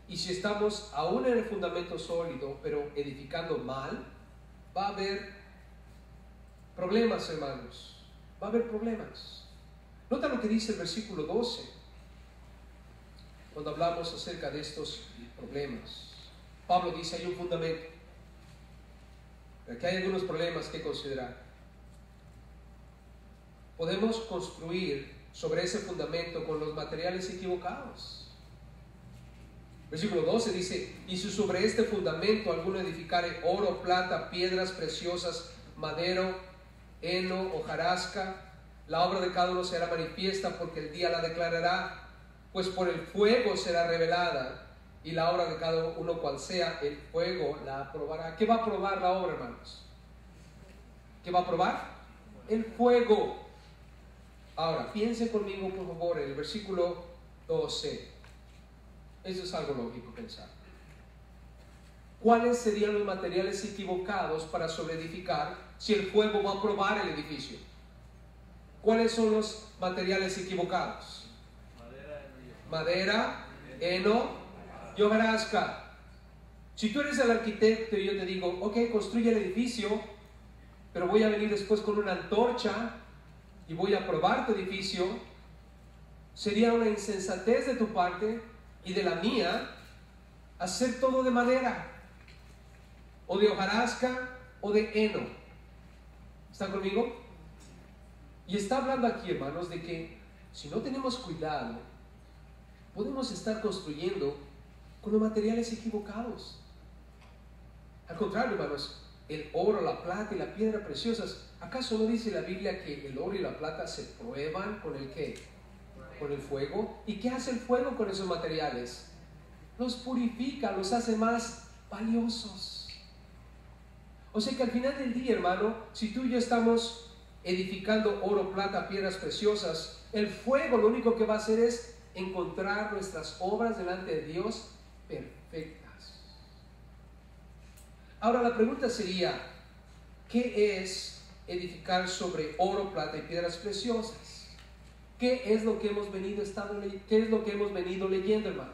y si estamos aún en el fundamento sólido, pero edificando mal, va a haber problemas, hermanos. Va a haber problemas. Nota lo que dice el versículo 12, cuando hablamos acerca de estos problemas. Pablo dice, hay un fundamento, pero aquí hay algunos problemas que considerar. Podemos construir sobre ese fundamento con los materiales equivocados. Versículo 12 dice, y si sobre este fundamento alguno edificare oro, plata, piedras preciosas, madero, heno, hojarasca, la obra de cada uno será manifiesta, porque el día la declarará, pues por el fuego será revelada, y la obra de cada uno cual sea, el fuego la aprobará. ¿Qué va a probar la obra, hermanos? ¿Qué va a probar? El fuego. Ahora, piensen conmigo por favor en el versículo 12. Eso es algo lógico pensar. ¿Cuáles serían los materiales equivocados para sobreedificar si el fuego va a probar el edificio? ¿Cuáles son los materiales equivocados? Madera, heno y hojarasca. Si tú eres el arquitecto y yo te digo, ok, construye el edificio, pero voy a venir después con una antorcha y voy a probar tu edificio, sería una insensatez de tu parte y de la mía hacer todo de madera, o de hojarasca, o de heno. ¿Están conmigo? Y está hablando aquí, hermanos, de que si no tenemos cuidado, podemos estar construyendo con los materiales equivocados. Al contrario, hermanos, el oro, la plata y la piedra preciosas, ¿acaso no dice la Biblia que el oro y la plata se prueban con el qué? Con el fuego. ¿Y qué hace el fuego con esos materiales? Los purifica, los hace más valiosos. O sea que al final del día, hermano, si tú y yo estamos edificando oro, plata, piedras preciosas, el fuego lo único que va a hacer es encontrar nuestras obras delante de Dios perfectas. Ahora la pregunta sería, ¿qué es edificar sobre oro, plata y piedras preciosas? ¿Qué es lo que hemos venido leyendo, hermanos?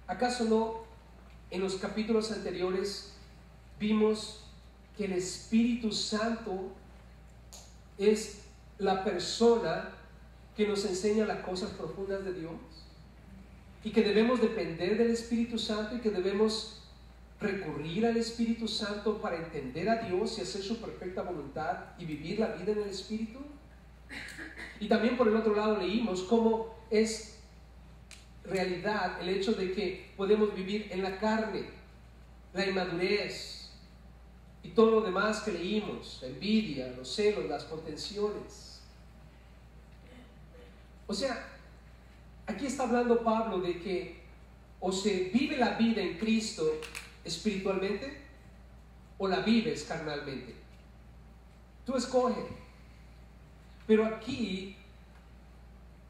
¿Acaso no en los capítulos anteriores vimos que el Espíritu Santo es la persona que nos enseña las cosas profundas de Dios? Y que debemos depender del Espíritu Santo y que debemos recurrir al Espíritu Santo para entender a Dios y hacer su perfecta voluntad y vivir la vida en el Espíritu. Y también por el otro lado leímos cómo es realidad el hecho de que podemos vivir en la carne, la inmadurez y todo lo demás que leímos, la envidia, los celos, las contenciones. O sea, aquí está hablando Pablo de que o se vive la vida en Cristo espiritualmente o la vives carnalmente. Tú escoge. Pero aquí,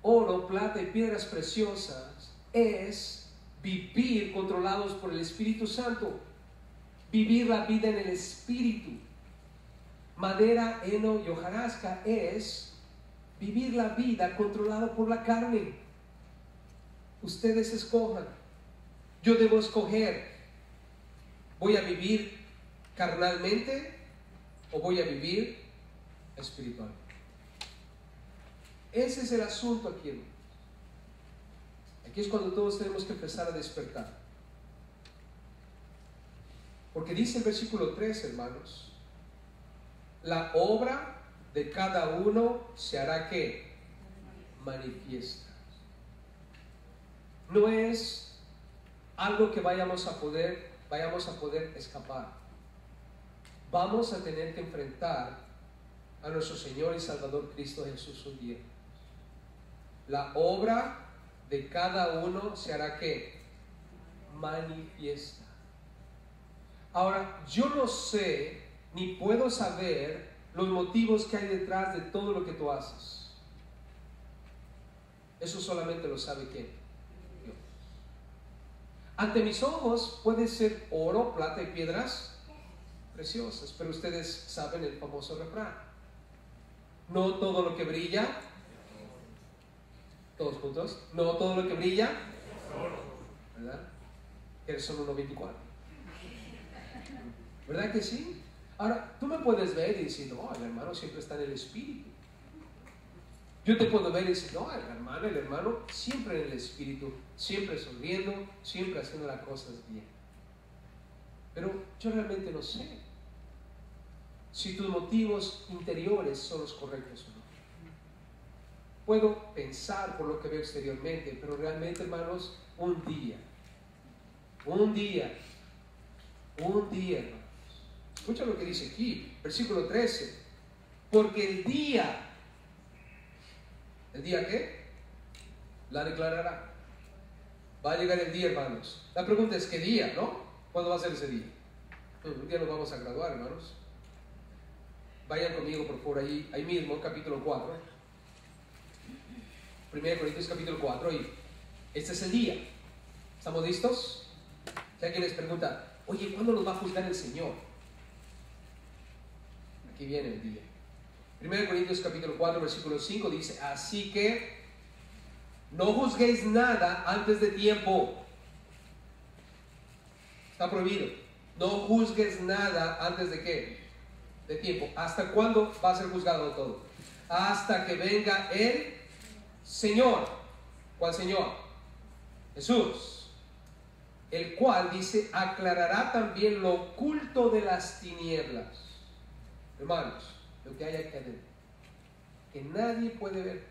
oro, plata y piedras preciosas es vivir controlados por el Espíritu Santo. Vivir la vida en el Espíritu. Madera, heno y hojarasca es vivir la vida controlado por la carne. Ustedes escojan. Yo debo escoger. ¿Voy a vivir carnalmente o voy a vivir espiritualmente? Ese es el asunto aquí, hermanos. Aquí es cuando todos tenemos que empezar a despertar. Porque dice el versículo 3, hermanos, la obra de cada uno se hará ¿qué? Manifiesta. No es algo que vayamos a poder escapar. Vamos a tener que enfrentar a nuestro Señor y Salvador Cristo Jesús un día. La obra de cada uno se hará ¿qué? Manifiesta. Ahora, yo no sé ni puedo saber los motivos que hay detrás de todo lo que tú haces. Eso solamente lo sabe ¿quién? Dios. Ante mis ojos puede ser oro, plata y piedras preciosas, pero ustedes saben el famoso refrán: no todo lo que brilla, todos juntos, no todo lo que brilla, ¿verdad? Que son 1.24, ¿verdad que sí? Ahora, tú me puedes ver y decir, no, el hermano siempre está en el Espíritu. Yo te puedo ver y decir, no, el hermano siempre en el Espíritu, siempre sonriendo, siempre haciendo las cosas bien. Pero yo realmente no sé si tus motivos interiores son los correctos o no. Puedo pensar por lo que veo exteriormente, pero realmente, hermanos, un día, hermanos. Escucha lo que dice aquí, versículo 13. Porque el día ¿qué? La declarará. Va a llegar el día, hermanos. La pregunta es, ¿qué día, no? ¿Cuándo va a ser ese día? Un día nos vamos a graduar, hermanos. Vayan conmigo, por favor, ahí mismo, capítulo 4. 1 Corintios capítulo 4, y este es el día. ¿Estamos listos? Si alguien les pregunta, oye, ¿cuándo nos va a juzgar el Señor? Aquí viene el día. 1 Corintios capítulo 4, versículo 5 dice, así que no juzguéis nada antes de tiempo. Está prohibido. No juzgues nada antes de qué? De tiempo. ¿Hasta cuándo va a ser juzgado todo? Hasta que venga el Señor. ¿Cuál Señor? Jesús. El cual dice, aclarará también lo oculto de las tinieblas. Hermanos, lo que hay aquí adentro, que nadie puede ver.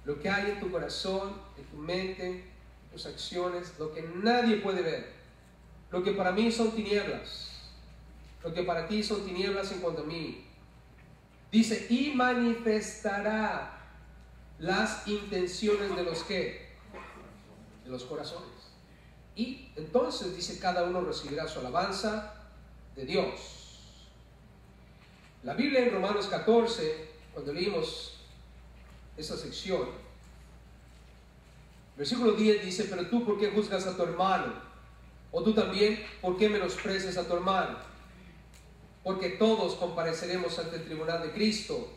Lo que hay en tu corazón, en tu mente, tus acciones, lo que nadie puede ver. Lo que para mí son tinieblas, lo que para ti son tinieblas en cuanto a mí. Dice, y manifestará las intenciones de los que, de los corazones. Y entonces dice, cada uno recibirá su alabanza de Dios. La Biblia en Romanos 14, cuando leímos esa sección, versículo 10 dice, pero tú, ¿por qué juzgas a tu hermano? O tú también, ¿por qué menosprecias a tu hermano? Porque todos compareceremos ante el tribunal de Cristo.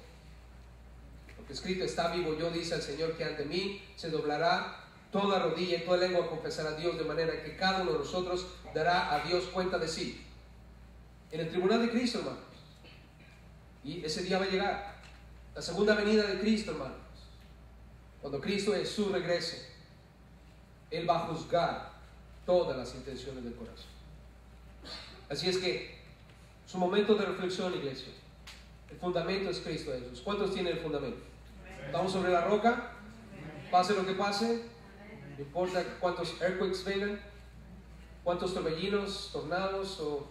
Porque escrito está, vivo yo, dice el Señor, que ante mí se doblará toda rodilla y toda lengua confesará a Dios, de manera que cada uno de nosotros dará a Dios cuenta de sí. En el tribunal de Cristo, hermanos. Y ese día va a llegar. La segunda venida de Cristo, hermanos. Cuando Cristo en su regreso, Él va a juzgar todas las intenciones del corazón. Así es que su momento de reflexión, iglesia, el fundamento es Cristo Jesús. ¿Cuántos tienen el fundamento? ¿Estamos sobre la roca? Pase lo que pase, no importa cuántos earthquakes vengan, cuántos torbellinos, tornados o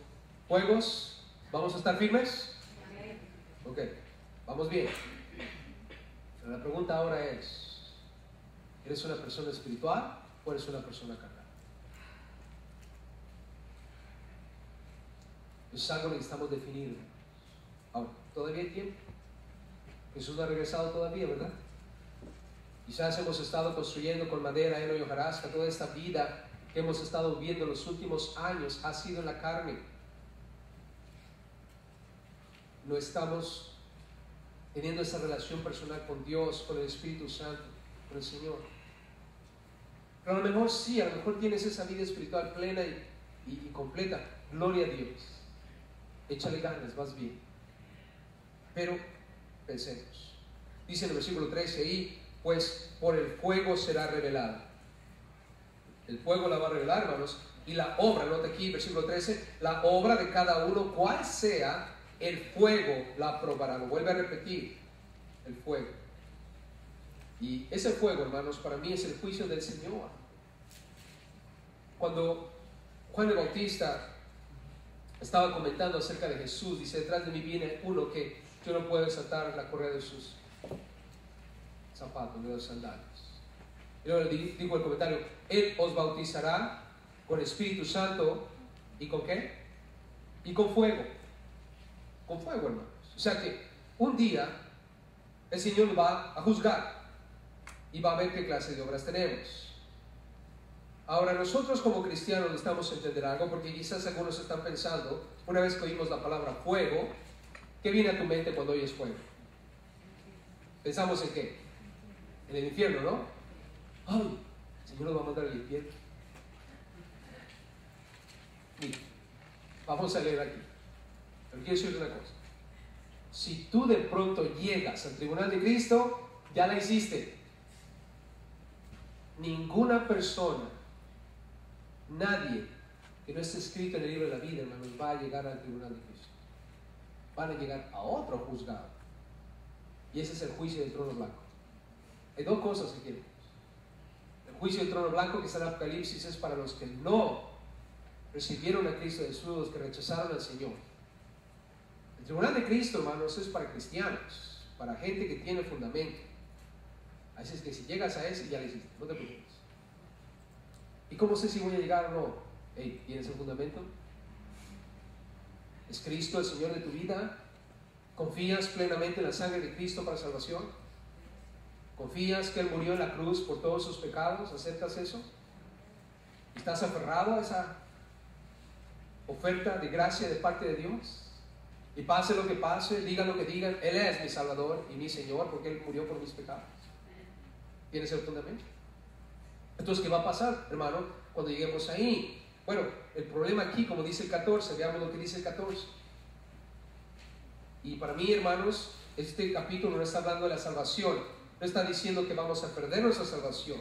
fuegos, ¿vamos a estar firmes? Ok, vamos bien. Pero la pregunta ahora es, ¿eres una persona espiritual o eres una persona carnal? Es algo que necesitamos definir. Ahora, todavía hay tiempo. Jesús no ha regresado todavía, ¿verdad? Quizás hemos estado construyendo con madera, heno y hojarasca. Toda esta vida que hemos estado viviendo en los últimos años ha sido en la carne. No estamos teniendo esa relación personal con Dios, con el Espíritu Santo, con el Señor. Pero a lo mejor sí, a lo mejor tienes esa vida espiritual plena y completa. Gloria a Dios. Échale ganas, vas bien. Pero pensemos. Dice en el versículo 13 ahí, pues por el fuego será revelada. El fuego la va a revelar, hermanos. Y la obra, nota aquí, versículo 13, la obra de cada uno, cual sea, el fuego la aprobará. Lo vuelve a repetir, el fuego. Y ese fuego, hermanos, para mí es el juicio del Señor. Cuando Juan el Bautista estaba comentando acerca de Jesús, dice, detrás de mí viene uno que yo no puedo desatar la correa de sus zapatos, de los sandalias. Y luego dijo el comentario, Él os bautizará con Espíritu Santo y ¿con qué? Y con fuego. Con fuego, hermanos. O sea que un día el Señor va a juzgar y va a ver qué clase de obras tenemos. Ahora nosotros como cristianos necesitamos entender algo, porque quizás algunos están pensando, una vez que oímos la palabra fuego, ¿qué viene a tu mente cuando oyes fuego? ¿Pensamos en qué? En el infierno, ¿no? ¡Ay! El Señor nos va a mandar al infierno. Mira, vamos a leer aquí. Pero quiero decirte una cosa. Si tú de pronto llegas al tribunal de Cristo, ya la hiciste. Ninguna persona, nadie que no esté escrito en el libro de la vida, hermanos, va a llegar al tribunal de Cristo. Van a llegar a otro juzgado. Y ese es el juicio del trono blanco. Hay dos cosas que quieren. El juicio del trono blanco, que está en Apocalipsis, es para los que no recibieron a Cristo Jesús, los que rechazaron al Señor. El tribunal de Cristo, hermanos, es para cristianos, para gente que tiene fundamento. Así es que si llegas a ese, ya le hiciste, no te preocupes. ¿Y cómo sé si voy a llegar o no? Hey, ¿tienes el fundamento? ¿Es Cristo el Señor de tu vida? ¿Confías plenamente en la sangre de Cristo para salvación? ¿Confías que Él murió en la cruz por todos sus pecados? ¿Aceptas eso? ¿Estás aferrado a esa oferta de gracia de parte de Dios? Y pase lo que pase, digan lo que digan, Él es mi Salvador y mi Señor, porque Él murió por mis pecados. ¿Tienes el fundamento? Entonces, ¿qué va a pasar, hermano, cuando lleguemos ahí? Bueno, el problema aquí, como dice el 14, veamos lo que dice el 14. Y para mí, hermanos, este capítulo no está hablando de la salvación, no está diciendo que vamos a perder nuestra salvación.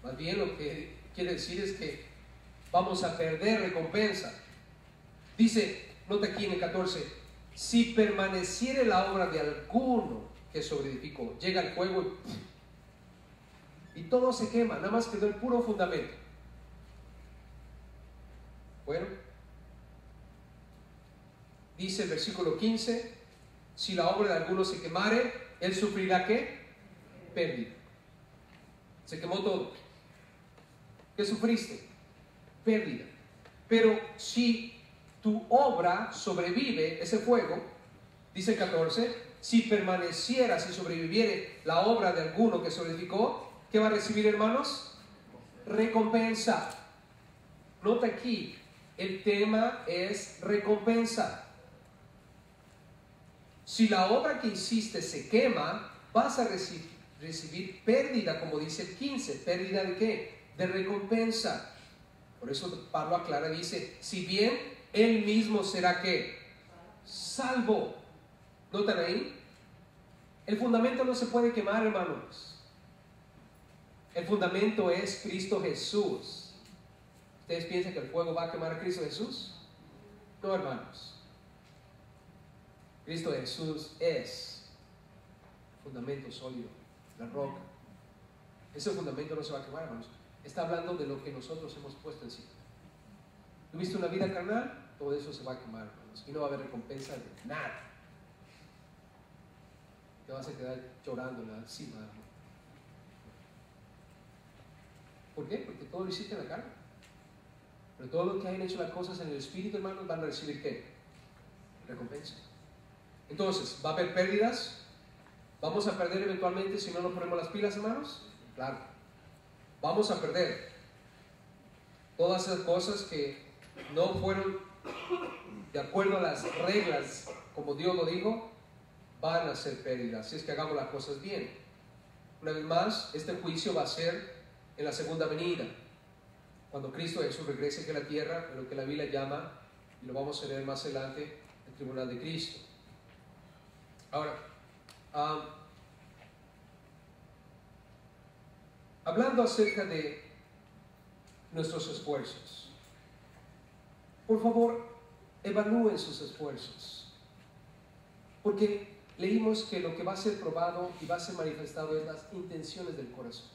Más bien lo que quiere decir es que vamos a perder recompensa. Dice, nota aquí en el 14, si permaneciere la obra de alguno que sobreedificó, llega el fuego y todo se quema, nada más quedó el puro fundamento. Bueno, dice el versículo 15, si la obra de alguno se quemare, él sufrirá ¿qué? Pérdida. Se quemó todo. ¿Qué sufriste? Pérdida. Pero si tu obra sobrevive, ese fuego, dice el 14, si permaneciera, si sobreviviere la obra de alguno que sobreedificó, ¿qué va a recibir, hermanos? Recompensa. Nota aquí, el tema es recompensa. Si la obra que hiciste se quema, vas a recibir pérdida, como dice el 15. ¿Pérdida de qué? De recompensa. Por eso Pablo aclara, dice, si bien él mismo será ¿qué? Salvo. ¿Notan ahí? El fundamento no se puede quemar, hermanos. El fundamento es Cristo Jesús. ¿Ustedes piensan que el fuego va a quemar a Cristo Jesús? No, hermanos. Cristo Jesús es fundamento sólido, la roca. Ese fundamento no se va a quemar, hermanos. Está hablando de lo que nosotros hemos puesto encima. ¿Tuviste una vida carnal? Todo eso se va a quemar, hermanos. Y no va a haber recompensa de nada. Te vas a quedar llorando encima, hermano. ¿Por qué? Porque todo lo hiciste en la carne. Pero todos los que hayan hecho las cosas en el Espíritu, hermanos, van a recibir ¿qué? Recompensa. Entonces, ¿va a haber pérdidas? ¿Vamos a perder eventualmente si no nos ponemos las pilas, hermanos? Claro. Vamos a perder. Todas esas cosas que no fueron de acuerdo a las reglas, como Dios lo dijo, van a ser pérdidas. Si es que hagamos las cosas bien. Una vez más, este juicio va a ser en la segunda venida, cuando Cristo Jesús regrese aquí a la tierra, en lo que la Biblia llama, y lo vamos a leer más adelante, el tribunal de Cristo. Ahora, hablando acerca de nuestros esfuerzos, por favor, evalúen sus esfuerzos, porque leímos que lo que va a ser probado y va a ser manifestado es las intenciones del corazón.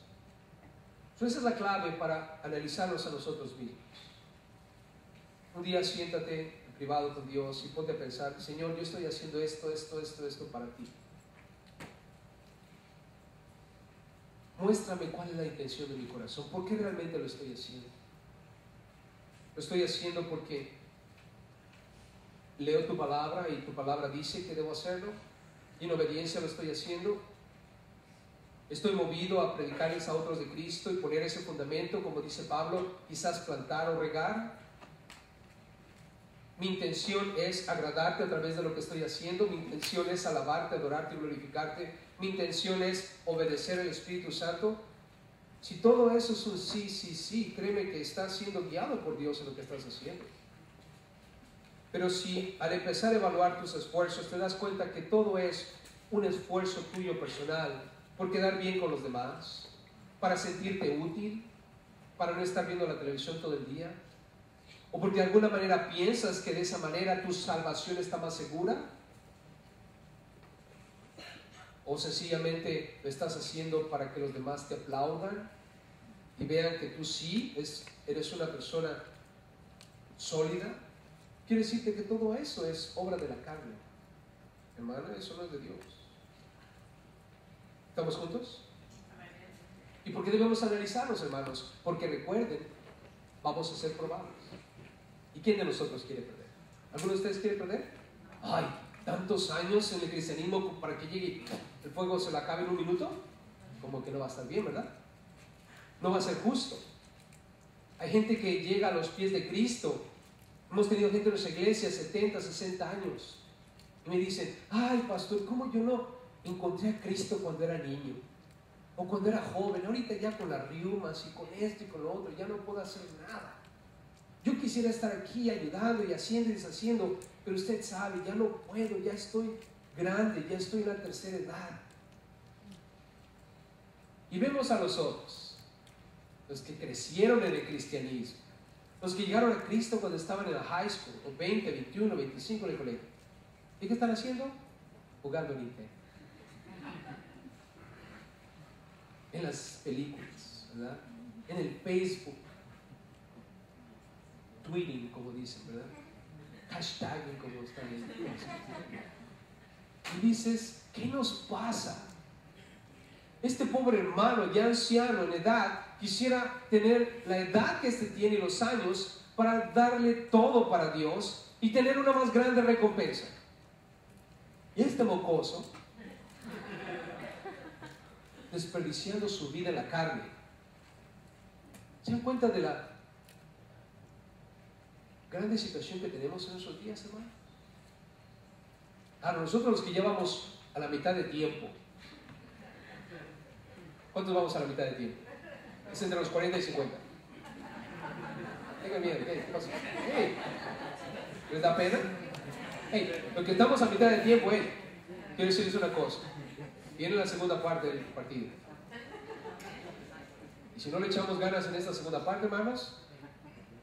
Esa es la clave para analizarnos a nosotros mismos. Un día siéntate en privado con Dios y ponte a pensar, Señor, yo estoy haciendo esto para ti. Muéstrame cuál es la intención de mi corazón. ¿Por qué realmente lo estoy haciendo? Lo estoy haciendo porque leo tu palabra y tu palabra dice que debo hacerlo, y en obediencia lo estoy haciendo. Estoy movido a predicarles a otros de Cristo y poner ese fundamento, como dice Pablo, quizás plantar o regar. Mi intención es agradarte a través de lo que estoy haciendo. Mi intención es alabarte, adorarte y glorificarte. Mi intención es obedecer al Espíritu Santo. Si todo eso es un sí, créeme que estás siendo guiado por Dios en lo que estás haciendo. Pero si al empezar a evaluar tus esfuerzos te das cuenta que todo es un esfuerzo tuyo personal, por quedar bien con los demás, para sentirte útil, para no estar viendo la televisión todo el día, o porque de alguna manera piensas que de esa manera tu salvación está más segura, o sencillamente lo estás haciendo para que los demás te aplaudan y vean que tú sí eres una persona sólida, quiere decirte que todo eso es obra de la carne. Hermana, eso no es de Dios. ¿Estamos juntos? ¿Y por qué debemos analizarnos, hermanos? Porque recuerden, vamos a ser probados. ¿Y quién de nosotros quiere perder? ¿Alguno de ustedes quiere perder? Ay, tantos años en el cristianismo para que llegue el fuego se le acabe en un minuto. Como que no va a estar bien, ¿verdad? No va a ser justo. Hay gente que llega a los pies de Cristo. Hemos tenido gente en nuestra iglesia 70, 60 años y me dicen, ay pastor, ¿cómo yo no encontré a Cristo cuando era niño? O cuando era joven, ahorita ya con las riumas y con esto y con lo otro, ya no puedo hacer nada. Yo quisiera estar aquí ayudando y haciendo y deshaciendo, pero usted sabe, ya no puedo, ya estoy grande, ya estoy en la tercera edad. Y vemos a los otros, los que crecieron en el cristianismo, los que llegaron a Cristo cuando estaban en la high school, o 20, 21, 25 en el colegio. ¿Y qué están haciendo? Jugando en Nintendo. En las películas, ¿verdad? En el Facebook. Tweeting, como dicen, ¿verdad? Hashtagging, como están ahí. Y dices, ¿qué nos pasa? Este pobre hermano, ya anciano en edad, quisiera tener la edad que este tiene y los años para darle todo para Dios y tener una más grande recompensa. Y este mocoso, desperdiciando su vida en la carne, ¿se dan cuenta de la grande situación que tenemos en nuestros días, hermano? A nosotros los que llevamos a la mitad de tiempo, ¿cuántos vamos a la mitad de tiempo? Es entre los 40 y 50. Tengan miedo, ¿qué pasa? Hey, ¿les da pena? Hey, los que estamos a mitad de tiempo, quiero decirles una cosa. Viene la segunda parte del partido. Y si no le echamos ganas en esta segunda parte, hermanos,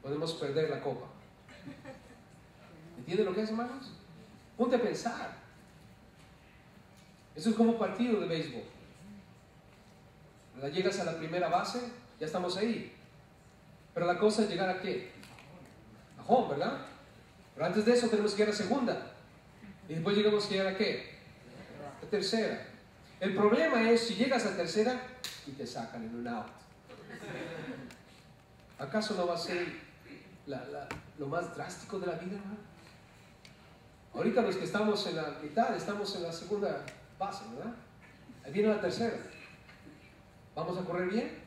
podemos perder la copa. ¿Entienden lo que es, hermanos? Ponte a pensar. Eso es como un partido de béisbol. Llegas a la primera base, ya estamos ahí. Pero la cosa es llegar a ¿qué? A home, ¿verdad? Pero antes de eso tenemos que llegar a segunda. Y después llegamos a llegar a ¿qué? A tercera. El problema es si llegas a tercera y te sacan en un out. ¿Acaso no va a ser lo más drástico de la vida, hermano? Ahorita los que estamos en la mitad, estamos en la segunda base, ¿verdad? Ahí viene la tercera. ¿Vamos a correr bien?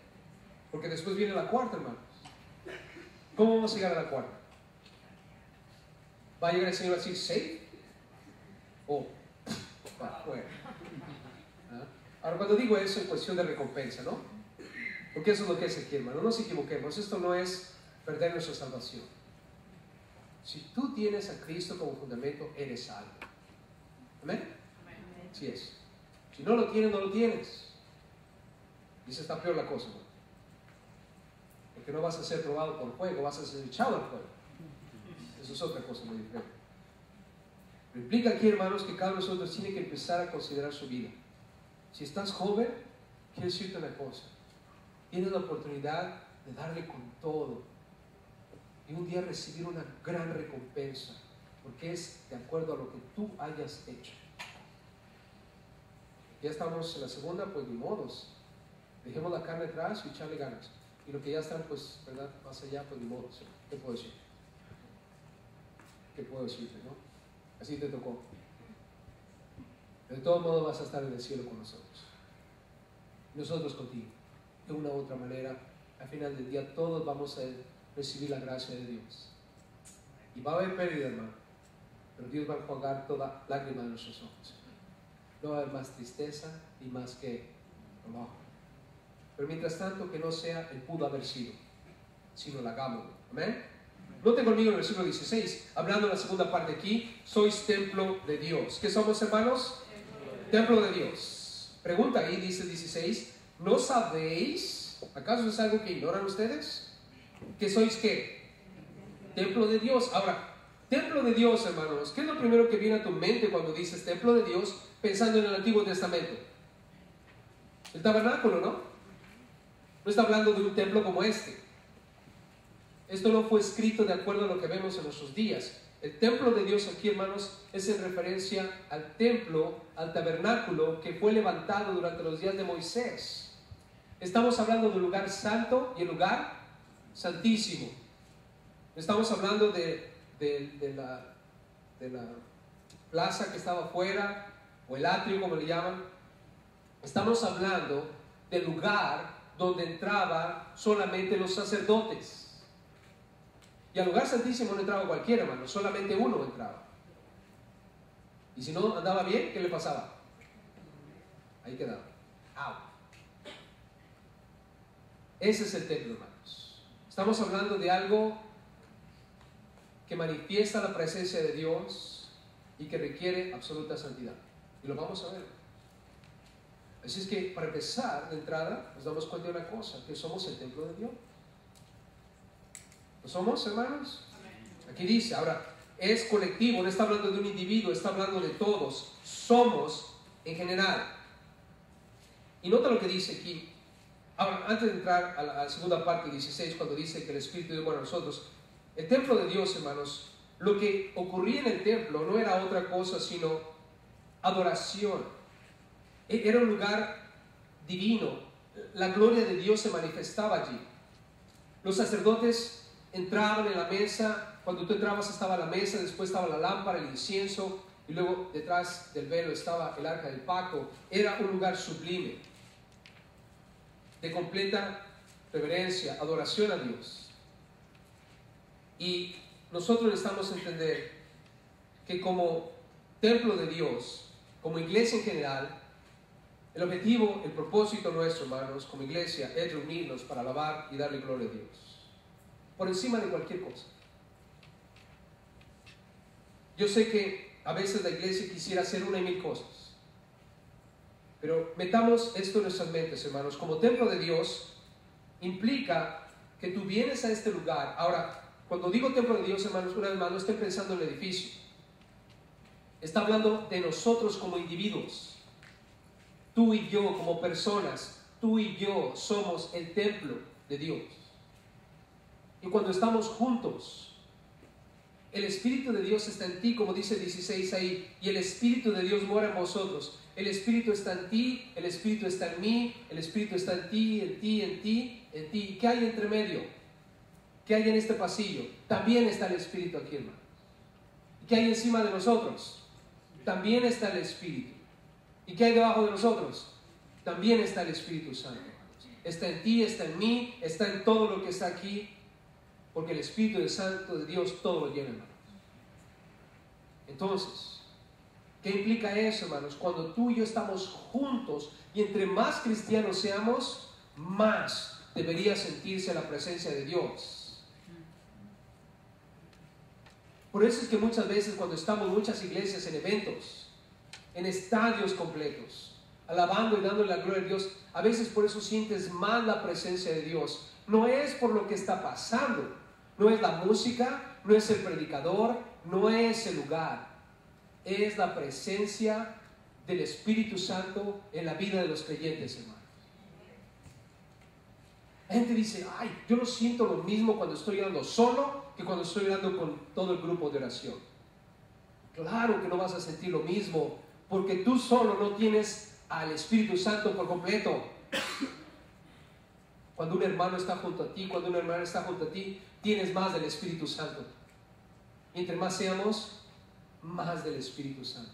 Porque después viene la cuarta, hermanos. ¿Cómo vamos a llegar a la cuarta? ¿Va a llegar el Señor a decir safe? ¿O para afuera? ¿Ah? Ahora, cuando digo eso, es cuestión de recompensa, ¿no? Porque eso es lo que es aquí, hermano. No nos equivoquemos. Esto no es perder nuestra salvación. Si tú tienes a Cristo como fundamento, eres salvo. ¿Amén? Así es. Si no lo tienes, no lo tienes. Dice, está peor la cosa, ¿no? Porque no vas a ser probado por fuego, vas a ser echado al fuego. Eso es otra cosa muy diferente. Pero implica aquí, hermanos, que cada uno de nosotros tiene que empezar a considerar su vida. Si estás joven, quiero decirte una cosa. Tienes la oportunidad de darle con todo y un día recibir una gran recompensa, porque es de acuerdo a lo que tú hayas hecho. Ya estamos en la segunda, pues ni modos. Dejemos la carne atrás y echarle ganas. Y lo que ya están, pues, ¿verdad? Más allá, pues ni modos. ¿Qué puedo decir? ¿Qué puedo decirte, no? Así te tocó. De todos modos vas a estar en el cielo con nosotros. Nosotros contigo. De una u otra manera, al final del día, todos vamos a recibir la gracia de Dios. Y va a haber pérdida, hermano. Pero Dios va a enjuagar toda lágrima de nuestros ojos. No va a haber más tristeza ni más que enojo. Pero mientras tanto, que no sea el pudo haber sido, sino el hagámoslo. Amén. Note conmigo el versículo 16, hablando en la segunda parte aquí, sois templo de Dios. ¿Qué somos, hermanos? Templo de Dios. Pregunta ahí, dice 16, ¿no sabéis? ¿Acaso es algo que ignoran ustedes? ¿Que sois qué? Templo de Dios. Ahora, templo de Dios, hermanos, ¿qué es lo primero que viene a tu mente cuando dices templo de Dios pensando en el Antiguo Testamento? El tabernáculo, ¿no? No está hablando de un templo como este. Esto no fue escrito de acuerdo a lo que vemos en nuestros días. El templo de Dios aquí, hermanos, es en referencia al templo, al tabernáculo que fue levantado durante los días de Moisés. Estamos hablando del lugar santo y el lugar santísimo. Estamos hablando de la plaza que estaba afuera, o el atrio, como le llaman. Estamos hablando del lugar donde entraban solamente los sacerdotes. Y al lugar santísimo no entraba cualquiera, hermano, solamente uno entraba. Y si no andaba bien, ¿qué le pasaba? Ahí quedaba. Ese es el templo, hermanos. Estamos hablando de algo que manifiesta la presencia de Dios y que requiere absoluta santidad. Y lo vamos a ver. Así es que, para empezar, de entrada, nos damos cuenta de una cosa, que somos el templo de Dios. ¿Lo somos, hermanos? Aquí dice, ahora, es colectivo, no está hablando de un individuo, está hablando de todos. Somos en general. Y nota lo que dice aquí. Ahora, antes de entrar a la segunda parte, 16, cuando dice que el Espíritu de Dios mora en nosotros, el templo de Dios, hermanos, lo que ocurría en el templo no era otra cosa sino adoración. Era un lugar divino. La gloria de Dios se manifestaba allí. Los sacerdotes entraban en la mesa. Cuando tú entrabas estaba la mesa, después estaba la lámpara, el incienso, y luego detrás del velo estaba el arca del pacto. Era un lugar sublime, de completa reverencia, adoración a Dios. Y nosotros necesitamos entender que como templo de Dios, como iglesia en general, el objetivo, el propósito nuestro, hermanos, como iglesia, es reunirnos para alabar y darle gloria a Dios, por encima de cualquier cosa. Yo sé que a veces la iglesia quisiera hacer una y mil cosas, pero metamos esto en nuestras mentes, hermanos. Como templo de Dios, implica que tú vienes a este lugar. Ahora, cuando digo templo de Dios, hermanos, una vez más, no estén pensando en el edificio. Está hablando de nosotros como individuos. Tú y yo como personas, tú y yo somos el templo de Dios. Y cuando estamos juntos, el Espíritu de Dios está en ti, como dice 16 ahí, y el Espíritu de Dios mora en vosotros. El Espíritu está en ti, el Espíritu está en mí, el Espíritu está en ti, en ti, en ti, en ti. ¿Qué hay entre medio? ¿Qué hay en este pasillo? También está el Espíritu aquí, hermano. ¿Y qué hay encima de nosotros? También está el Espíritu. ¿Y qué hay debajo de nosotros? También está el Espíritu Santo. Está en ti, está en mí, está en todo lo que está aquí, porque el Espíritu Santo de Dios todo lo llena, hermanos. Entonces, ¿qué implica eso, hermanos? Cuando tú y yo estamos juntos, y entre más cristianos seamos, más debería sentirse la presencia de Dios. Por eso es que muchas veces cuando estamos en muchas iglesias, en eventos, en estadios completos, alabando y dándole la gloria a Dios, a veces por eso sientes más la presencia de Dios. No es por lo que está pasando, no es la música, no es el predicador, no es el lugar, es la presencia del Espíritu Santo en la vida de los creyentes, hermanos. La gente dice, ay, yo no siento lo mismo cuando estoy orando solo que cuando estoy orando con todo el grupo de oración. Claro que no vas a sentir lo mismo, porque tú solo no tienes al Espíritu Santo por completo. Cuando un hermano está junto a ti, cuando una hermana está junto a ti, tienes más del Espíritu Santo. Y entre más seamos, más del Espíritu Santo.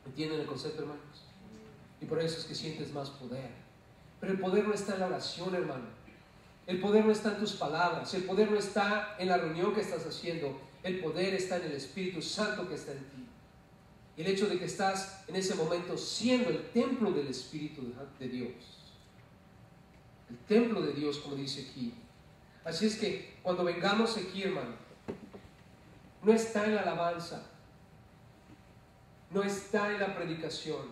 ¿Entienden el concepto, hermanos? Y por eso es que sientes más poder. Pero el poder no está en la oración, hermano. El poder no está en tus palabras. El poder no está en la reunión que estás haciendo. El poder está en el Espíritu Santo que está en ti. Y el hecho de que estás en ese momento siendo el templo del Espíritu de Dios. El templo de Dios, como dice aquí. Así es que cuando vengamos aquí, hermano, no está en la alabanza, no está en la predicación,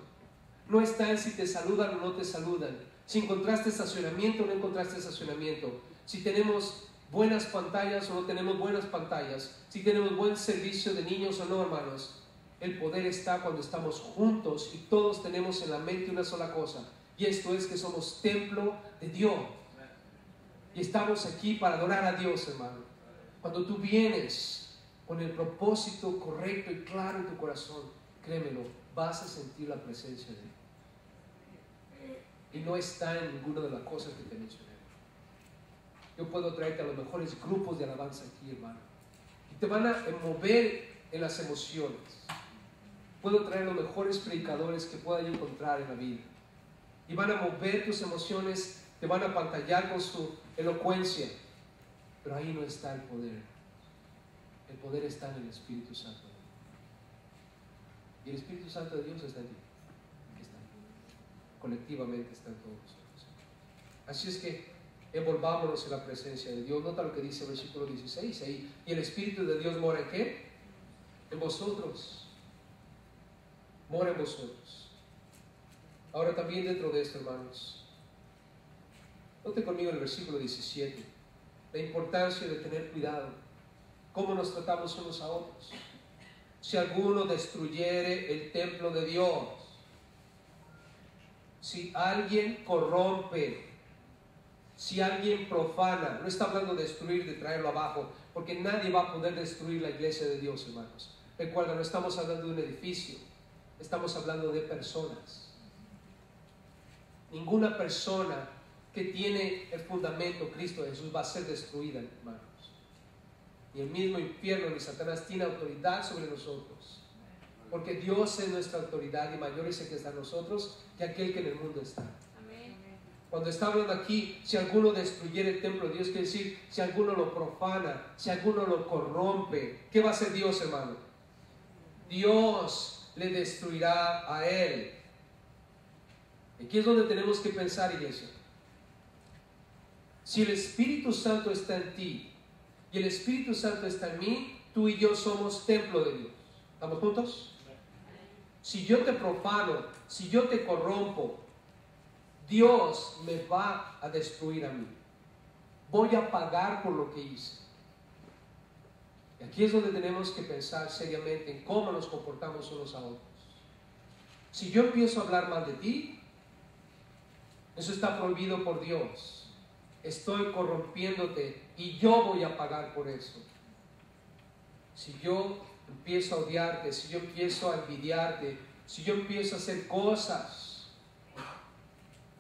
no está en si te saludan o no te saludan, si encontraste estacionamiento o no encontraste estacionamiento, si tenemos buenas pantallas o no tenemos buenas pantallas, si tenemos buen servicio de niños o no, hermanos. El poder está cuando estamos juntos y todos tenemos en la mente una sola cosa, y esto es que somos templo de Dios. Y estamos aquí para adorar a Dios, hermano. Cuando tú vienes con el propósito correcto y claro en tu corazón, créemelo, vas a sentir la presencia de Dios. Y no está en ninguna de las cosas que te mencioné. Yo puedo traerte a los mejores grupos de alabanza aquí, hermano. Y te van a mover en las emociones. Puedo traer los mejores predicadores que pueda yo encontrar en la vida. Y van a mover tus emociones, te van a apantallar con su elocuencia. Pero ahí no está el poder. El poder está en el Espíritu Santo. Y el Espíritu Santo de Dios está en ti. Está. Colectivamente está en todos nosotros. Así es que envolvámonos en la presencia de Dios. Nota lo que dice el versículo 16 ahí. Y el Espíritu de Dios mora ¿en qué? En vosotros. Mora en vosotros. Ahora también dentro de esto, hermanos, note conmigo el versículo 17. La importancia de tener cuidado. Cómo nos tratamos unos a otros. Si alguno destruyere el templo de Dios, si alguien corrompe, si alguien profana, no está hablando de destruir, de traerlo abajo, porque nadie va a poder destruir la iglesia de Dios, hermanos. Recuerda, no estamos hablando de un edificio, estamos hablando de personas. Ninguna persona que tiene el fundamento Cristo Jesús va a ser destruida, hermanos. Ni el mismo infierno ni Satanás tiene autoridad sobre nosotros, porque Dios es nuestra autoridad y mayor es el que está en nosotros que aquel que en el mundo está. Cuando está hablando aquí, si alguno destruyera el templo de Dios, quiere decir, si alguno lo profana, si alguno lo corrompe, ¿qué va a hacer Dios, hermano? Dios le destruirá a él. Aquí es donde tenemos que pensar, iglesia. Si el Espíritu Santo está en ti y el Espíritu Santo está en mí, tú y yo somos templo de Dios. ¿Estamos juntos? Si yo te profano, si yo te corrompo, Dios me va a destruir a mí. Voy a pagar por lo que hice. Y aquí es donde tenemos que pensar seriamente en cómo nos comportamos unos a otros. Si yo empiezo a hablar mal de ti, eso está prohibido por Dios. Estoy corrompiéndote y yo voy a pagar por eso. Si yo empiezo a odiarte, si yo empiezo a envidiarte, si yo empiezo a hacer cosas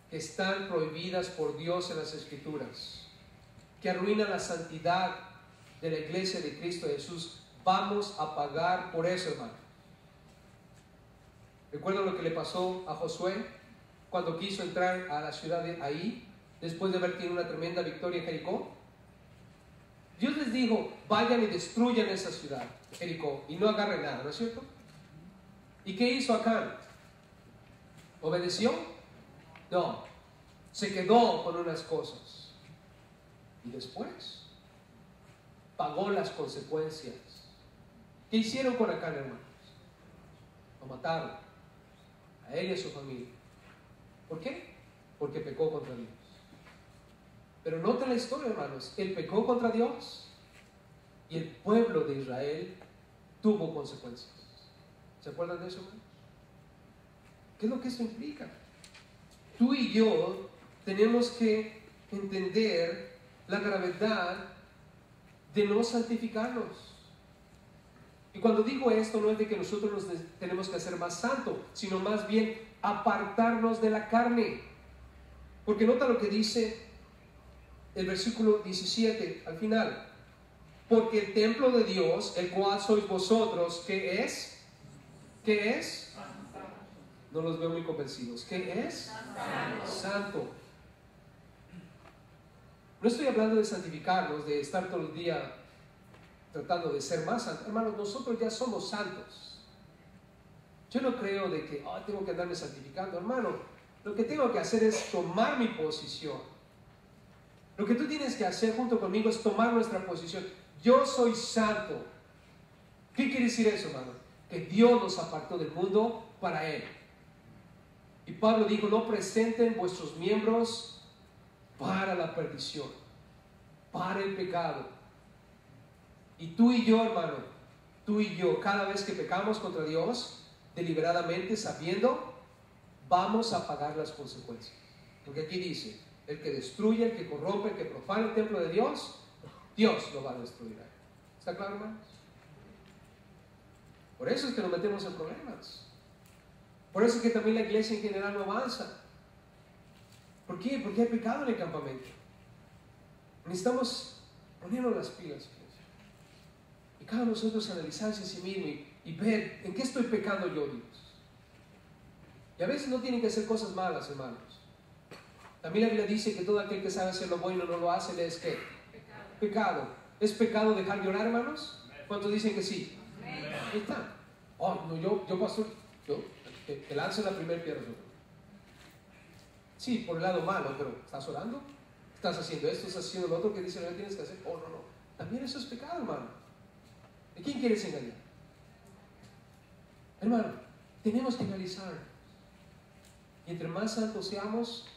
que están prohibidas por Dios en las Escrituras, que arruinan la santidad de la iglesia de Cristo Jesús, vamos a pagar por eso, hermano. ¿Recuerdan lo que le pasó a Josué cuando quiso entrar a la ciudad de Ai, después de haber tenido una tremenda victoria en Jericó? Dios les dijo, vayan y destruyan esa ciudad, Jericó, y no agarren nada, ¿no es cierto? ¿Y qué hizo Acán? ¿Obedeció? No, se quedó con unas cosas y después pagó las consecuencias. ¿Qué hicieron con Acán, hermanos? Lo mataron, a él y a su familia. ¿Por qué? Porque pecó contra Dios. Pero noten la historia, hermanos. Él pecó contra Dios y el pueblo de Israel tuvo consecuencias. ¿Se acuerdan de eso, hermanos? ¿Qué es lo que eso implica? Tú y yo tenemos que entender la gravedad de no santificarnos. Y cuando digo esto, no es de que nosotros nos tenemos que hacer más santos, sino más bien apartarnos de la carne. Porque nota lo que dice el versículo 17 al final. Porque el templo de Dios, el cual sois vosotros, ¿qué es? ¿Qué es? No los veo muy convencidos. ¿Qué es? Santo. No estoy hablando de santificarnos, de estar todo el día tratando de ser más santos. Hermanos, nosotros ya somos santos. Yo no creo de que tengo que andarme santificando. Hermano, lo que tengo que hacer es tomar mi posición. Lo que tú tienes que hacer junto conmigo es tomar nuestra posición. Yo soy santo. ¿Qué quiere decir eso, hermano? Que Dios nos apartó del mundo para Él. Y Pablo dijo, no presenten vuestros miembros para la perdición, para el pecado. Y tú y yo, hermano, tú y yo, cada vez que pecamos contra Dios, deliberadamente, sabiendo, vamos a pagar las consecuencias. Porque aquí dice, el que destruye, el que corrompe, el que profana el templo de Dios, Dios lo va a destruir. ¿Está claro, hermanos? Por eso es que nos metemos en problemas. Por eso es que también la iglesia en general no avanza. ¿Por qué? Porque hay pecado en el campamento. Necesitamos ponernos las pilas, iglesia. Y cada uno de nosotros analizarse a sí mismo y ver en qué estoy pecando yo, Dios. Y a veces no tienen que hacer cosas malas, hermanos. También la Biblia dice que todo aquel que sabe hacer lo bueno no lo hace, ¿le es qué? Pecado. ¿Es pecado dejar de orar, hermanos? ¿Cuántos dicen que sí? Ahí está. Yo pastor, que lance la primera piedra. Sí, por el lado malo, pero ¿estás orando? ¿Estás haciendo esto? ¿Estás haciendo lo otro que dice la Biblia tienes que hacer? Oh, no, no. También eso es pecado, hermano. ¿De quién quieres engañar? Hermano, tenemos que analizar. Y entre más santos seamos,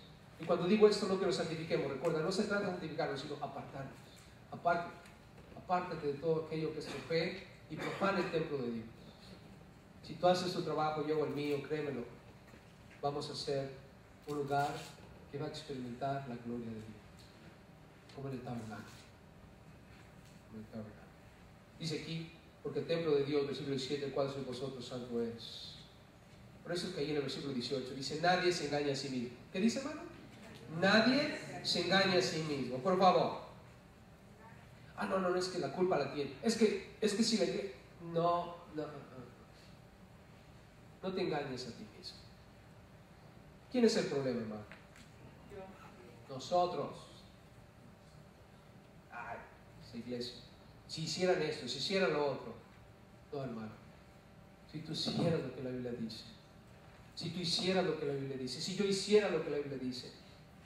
y cuando digo esto no que nos santifiquemos, recuerda, no se trata de santificarnos, sino apartarnos. Apártate de todo aquello que estropee y profana el templo de Dios. Si tú haces tu trabajo, yo hago el mío, créemelo, vamos a ser un lugar que va a experimentar la gloria de Dios, como en el tabernáculo. Dice aquí, porque el templo de Dios, versículo 17, el cual sois vosotros, santo es. Por eso es que ahí en el versículo 18 dice, nadie se engaña a sí mismo. ¿Qué dice, hermano? Nadie se engaña a sí mismo, por favor. Ah, no, no, no, es que la culpa la tiene. Es que si le... No te engañes a ti mismo. ¿Quién es el problema, hermano? Nosotros. Ay, esa iglesia. Si hicieran esto, si hicieran lo otro. No, hermano. Si tú hicieras lo que la Biblia dice. Si tú hicieras lo que la Biblia dice. Si yo hiciera lo que la Biblia dice.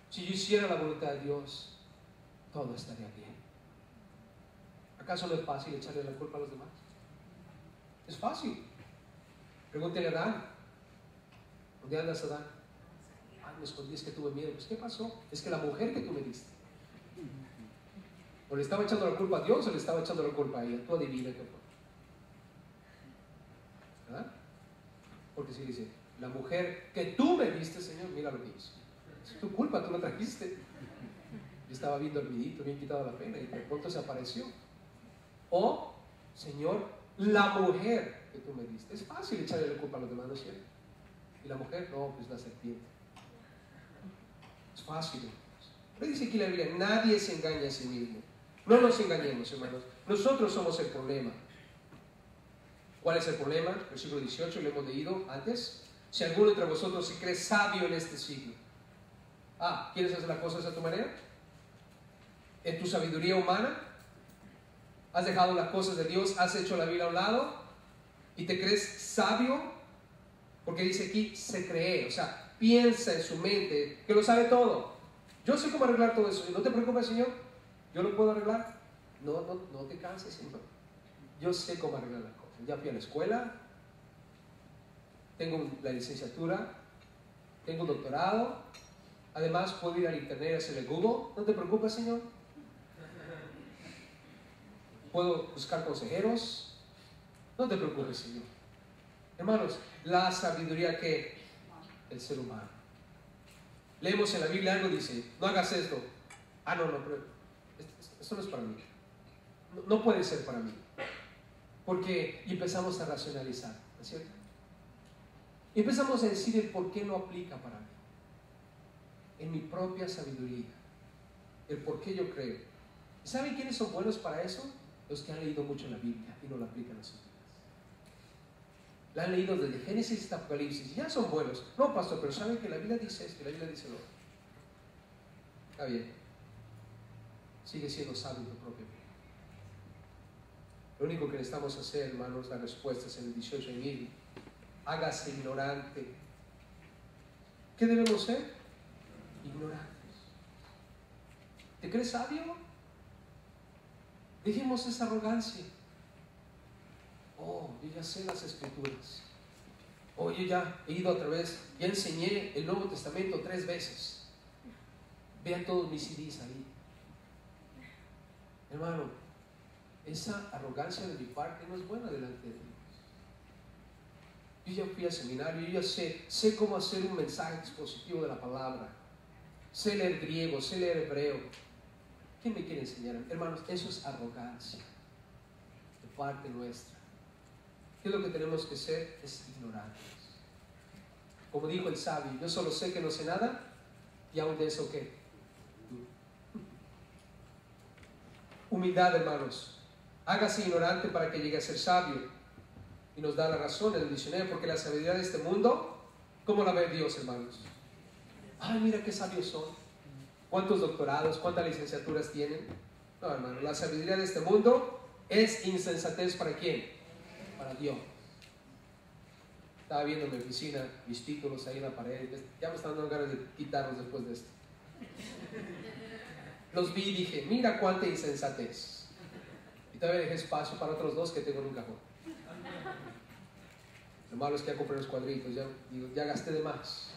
Si yo hiciera la voluntad de Dios, todo estaría bien. ¿Acaso no es fácil echarle la culpa a los demás? Es fácil. Pregúntele a Adán. ¿Dónde andas, Adán? Ah, me escondí, es que tuve miedo. Pues, ¿qué pasó? Es que la mujer que tú me diste. ¿O le estaba echando la culpa a Dios o le estaba echando la culpa a ella? Tú adivina qué fue. ¿Verdad? Porque si dice, la mujer que tú me diste, Señor, mira lo que hizo. Es tu culpa, tú la trajiste. Yo estaba viendo el vidito, bien quitado la pena y de pronto se apareció. O, Señor, la mujer que tú me diste. Es fácil echarle la culpa a los demás, ¿no es cierto? Y la mujer, no, pues la serpiente. Es fácil. Pero dice aquí la Biblia, nadie se engaña a sí mismo. No nos engañemos, hermanos. Nosotros somos el problema. ¿Cuál es el problema? Versículo 18, lo hemos leído antes. Si alguno entre vosotros se cree sabio en este siglo. Ah, ¿quieres hacer las cosas a tu manera? ¿En tu sabiduría humana? ¿Has dejado las cosas de Dios? ¿Has hecho la Biblia a un lado? ¿Y te crees sabio? Porque dice aquí, se cree. O sea, piensa en su mente que lo sabe todo. Yo sé cómo arreglar todo eso. No te preocupes, Señor. Yo lo puedo arreglar. No te canses, Señor. Yo sé cómo arreglar las cosas. Ya fui a la escuela. Tengo la licenciatura. Tengo un doctorado. Además, puedo ir al internet y hacerle Google. No te preocupes, Señor. Puedo buscar consejeros. No te preocupes, Señor. Hermanos, la sabiduría que el ser humano. Leemos en la Biblia algo, dice, no hagas esto. Ah, no, pero esto no es para mí. No puede ser para mí. Porque empezamos a racionalizar, ¿no es cierto? Y empezamos a decir el por qué no aplica para mí. En mi propia sabiduría. El por qué yo creo. ¿Y saben quiénes son buenos para eso? Los que han leído mucho la Biblia y no la aplican a sus vidas. La han leído desde Génesis hasta Apocalipsis y ya son buenos. No, pastor, pero saben que la Biblia dice esto y la Biblia dice lo otro. Está bien. Sigue siendo sabio en tu propia vida. Lo único que necesitamos hacer, hermanos, la respuesta es en el 18 y medio. Hágase ignorante. ¿Qué debemos ser? Ignorantes. ¿Te crees sabio? Dejemos esa arrogancia. Oh, yo ya sé las escrituras. Oh, yo ya he ido a través, ya enseñé el Nuevo Testamento 3 veces. Vean todos mis CDs ahí. Hermano, esa arrogancia de mi parte no es buena delante de Dios. Yo ya fui al seminario, yo ya sé cómo hacer un mensaje expositivo de la palabra. Sé leer griego, sé leer hebreo. ¿Quién me quiere enseñar? Hermanos, eso es arrogancia de parte nuestra. ¿Qué es lo que tenemos que ser? Es ignorantes. Como dijo el sabio, yo solo sé que no sé nada y aún de eso ¿qué? Humildad, hermanos. Hágase ignorante para que llegue a ser sabio. Y nos da la razón en el diccionario, porque la sabiduría de este mundo, ¿cómo la ve Dios, hermanos? Ay, mira qué sabios son. ¿Cuántos doctorados, cuántas licenciaturas tienen? No, hermano, la sabiduría de este mundo es insensatez. ¿Para quién? Para Dios. Estaba viendo en mi oficina mis títulos ahí en la pared. Ya me están dando ganas de quitarlos después de esto. Los vi y dije, mira cuánta insensatez. Y todavía dejé espacio para otros 2 que tengo en un cajón. Lo malo es que ya compré los cuadritos, ya gasté de más.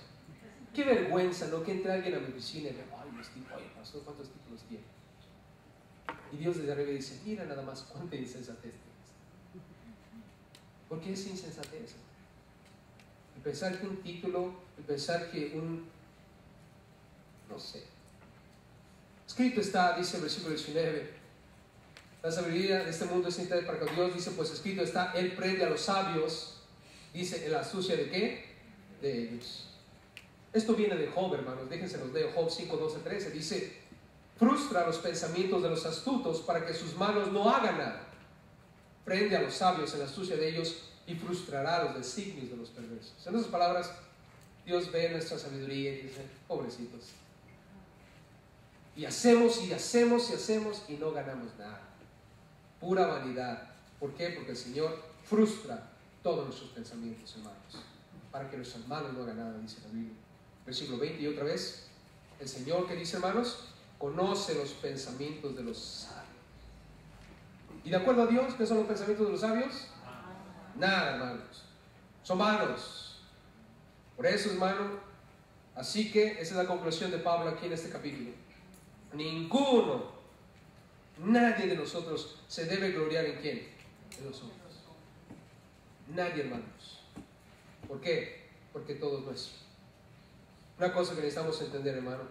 Qué vergüenza, ¿no? Que entre alguien a mi oficina y me diga, ay, oye, pastor, ¿cuántos títulos tiene? Y Dios desde arriba dice, mira nada más cuánta insensatez tienes. ¿Por qué es insensatez? El pensar que un título, el pensar que no sé. Escrito está, dice el versículo 19, la sabiduría de este mundo es inútil para con Dios, dice, pues escrito está, Él prende a los sabios, dice, en la astucia ¿de qué? De ellos. Esto viene de Job, hermanos, déjense los leo, Job 5, 12, 13, dice, frustra los pensamientos de los astutos para que sus manos no hagan nada. Prende a los sabios en la astucia de ellos y frustrará los designios de los perversos. En otras palabras, Dios ve nuestra sabiduría y dice, pobrecitos. Y hacemos y hacemos y hacemos y no ganamos nada. Pura vanidad. ¿Por qué? Porque el Señor frustra todos nuestros pensamientos, hermanos, para que nuestras manos no hagan nada, dice la Biblia. Versículo 20 y otra vez, el Señor, ¿qué dice, hermanos? Conoce los pensamientos de los sabios. ¿Y de acuerdo a Dios, qué son los pensamientos de los sabios? Nada, hermanos. Son malos. Por eso, hermano, así que esa es la conclusión de Pablo aquí en este capítulo. Ninguno, nadie de nosotros se debe gloriar en quién, en los hombres. Nadie, hermanos. ¿Por qué? Porque todo es nuestro. Una cosa que necesitamos entender, hermano,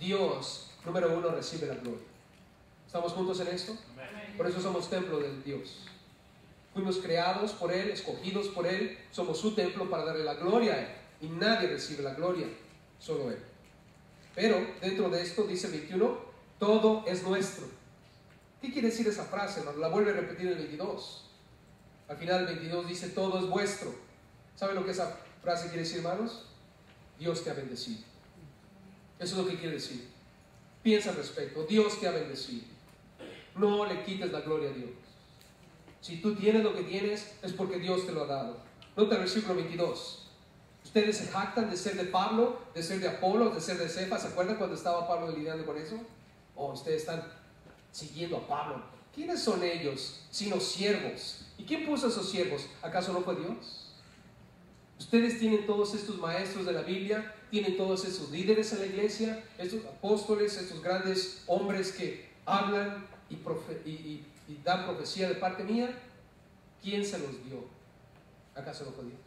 Dios, número 1, recibe la gloria. ¿Estamos juntos en esto? Por eso somos templo de Dios. Fuimos creados por Él, escogidos por Él, somos su templo para darle la gloria a Él. Y nadie recibe la gloria, solo Él. Pero dentro de esto, dice el 21, todo es nuestro. ¿Qué quiere decir esa frase, hermano? La vuelve a repetir el 22. Al final el 22 dice, todo es vuestro. ¿Saben lo que esa frase quiere decir, hermanos? Dios te ha bendecido. Eso es lo que quiere decir. Piensa al respecto. Dios te ha bendecido. No le quites la gloria a Dios. Si tú tienes lo que tienes, es porque Dios te lo ha dado. Nota el versículo 22. Ustedes se jactan de ser de Pablo, de ser de Apolo, de ser de Cefas. ¿Se acuerdan cuando estaba Pablo lidiando con eso? Oh, ustedes están siguiendo a Pablo. ¿Quiénes son ellos sino siervos? ¿Y quién puso a esos siervos? ¿Acaso no fue Dios? Ustedes tienen todos estos maestros de la Biblia, tienen todos esos líderes en la iglesia, estos apóstoles, estos grandes hombres que hablan y dan profecía de parte mía. ¿Quién se los dio? ¿Acaso no fue Dios?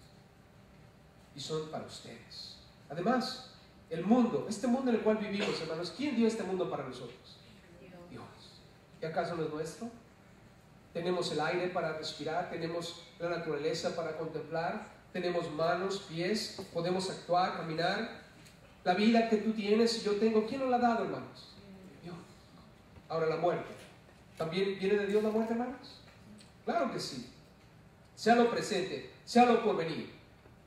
Y son para ustedes. Además, el mundo, este mundo en el cual vivimos, hermanos, ¿quién dio este mundo para nosotros? Dios. ¿Y acaso no es nuestro? Tenemos el aire para respirar, tenemos la naturaleza para contemplar, tenemos manos, pies, podemos actuar, caminar. La vida que tú tienes y yo tengo, ¿quién nos la ha dado, hermanos? Dios. Ahora la muerte. ¿También viene de Dios la muerte, hermanos? Claro que sí. Sea lo presente, sea lo por venir.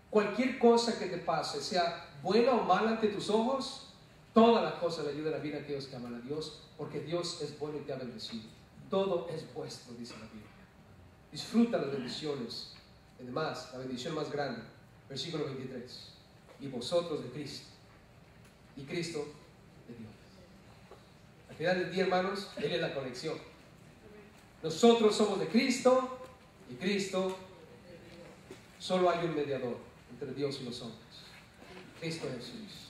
Cualquier cosa que te pase, sea buena o mala ante tus ojos, todas las cosas le ayudan a la vida a aquellos que aman a Dios, porque Dios es bueno y te ha bendecido. Todo es vuestro, dice la Biblia. Disfruta las bendiciones. Además, la bendición más grande, versículo 23. Y vosotros de Cristo, y Cristo de Dios. Al final del día, hermanos, Él es la conexión. Nosotros somos de Cristo, y Cristo, solo hay un mediador entre Dios y los hombres, Cristo Jesús.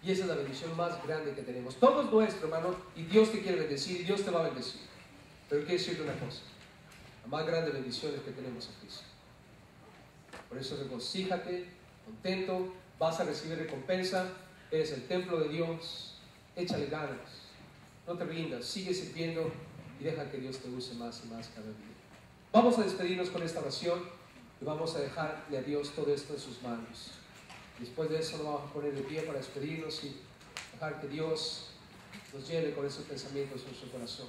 Y esa es la bendición más grande que tenemos. Todo es nuestro, hermano, y Dios te quiere bendecir, y Dios te va a bendecir. Pero quiero decirte una cosa: la más grande bendición es que tenemos a Cristo. Por eso regocíjate, contento, vas a recibir recompensa, eres el templo de Dios, échale ganas, no te rindas, sigue sirviendo y deja que Dios te use más y más cada día. Vamos a despedirnos con esta oración y vamos a dejarle a Dios todo esto en sus manos. Después de eso nos vamos a poner de pie para despedirnos y dejar que Dios nos llene con esos pensamientos en su corazón.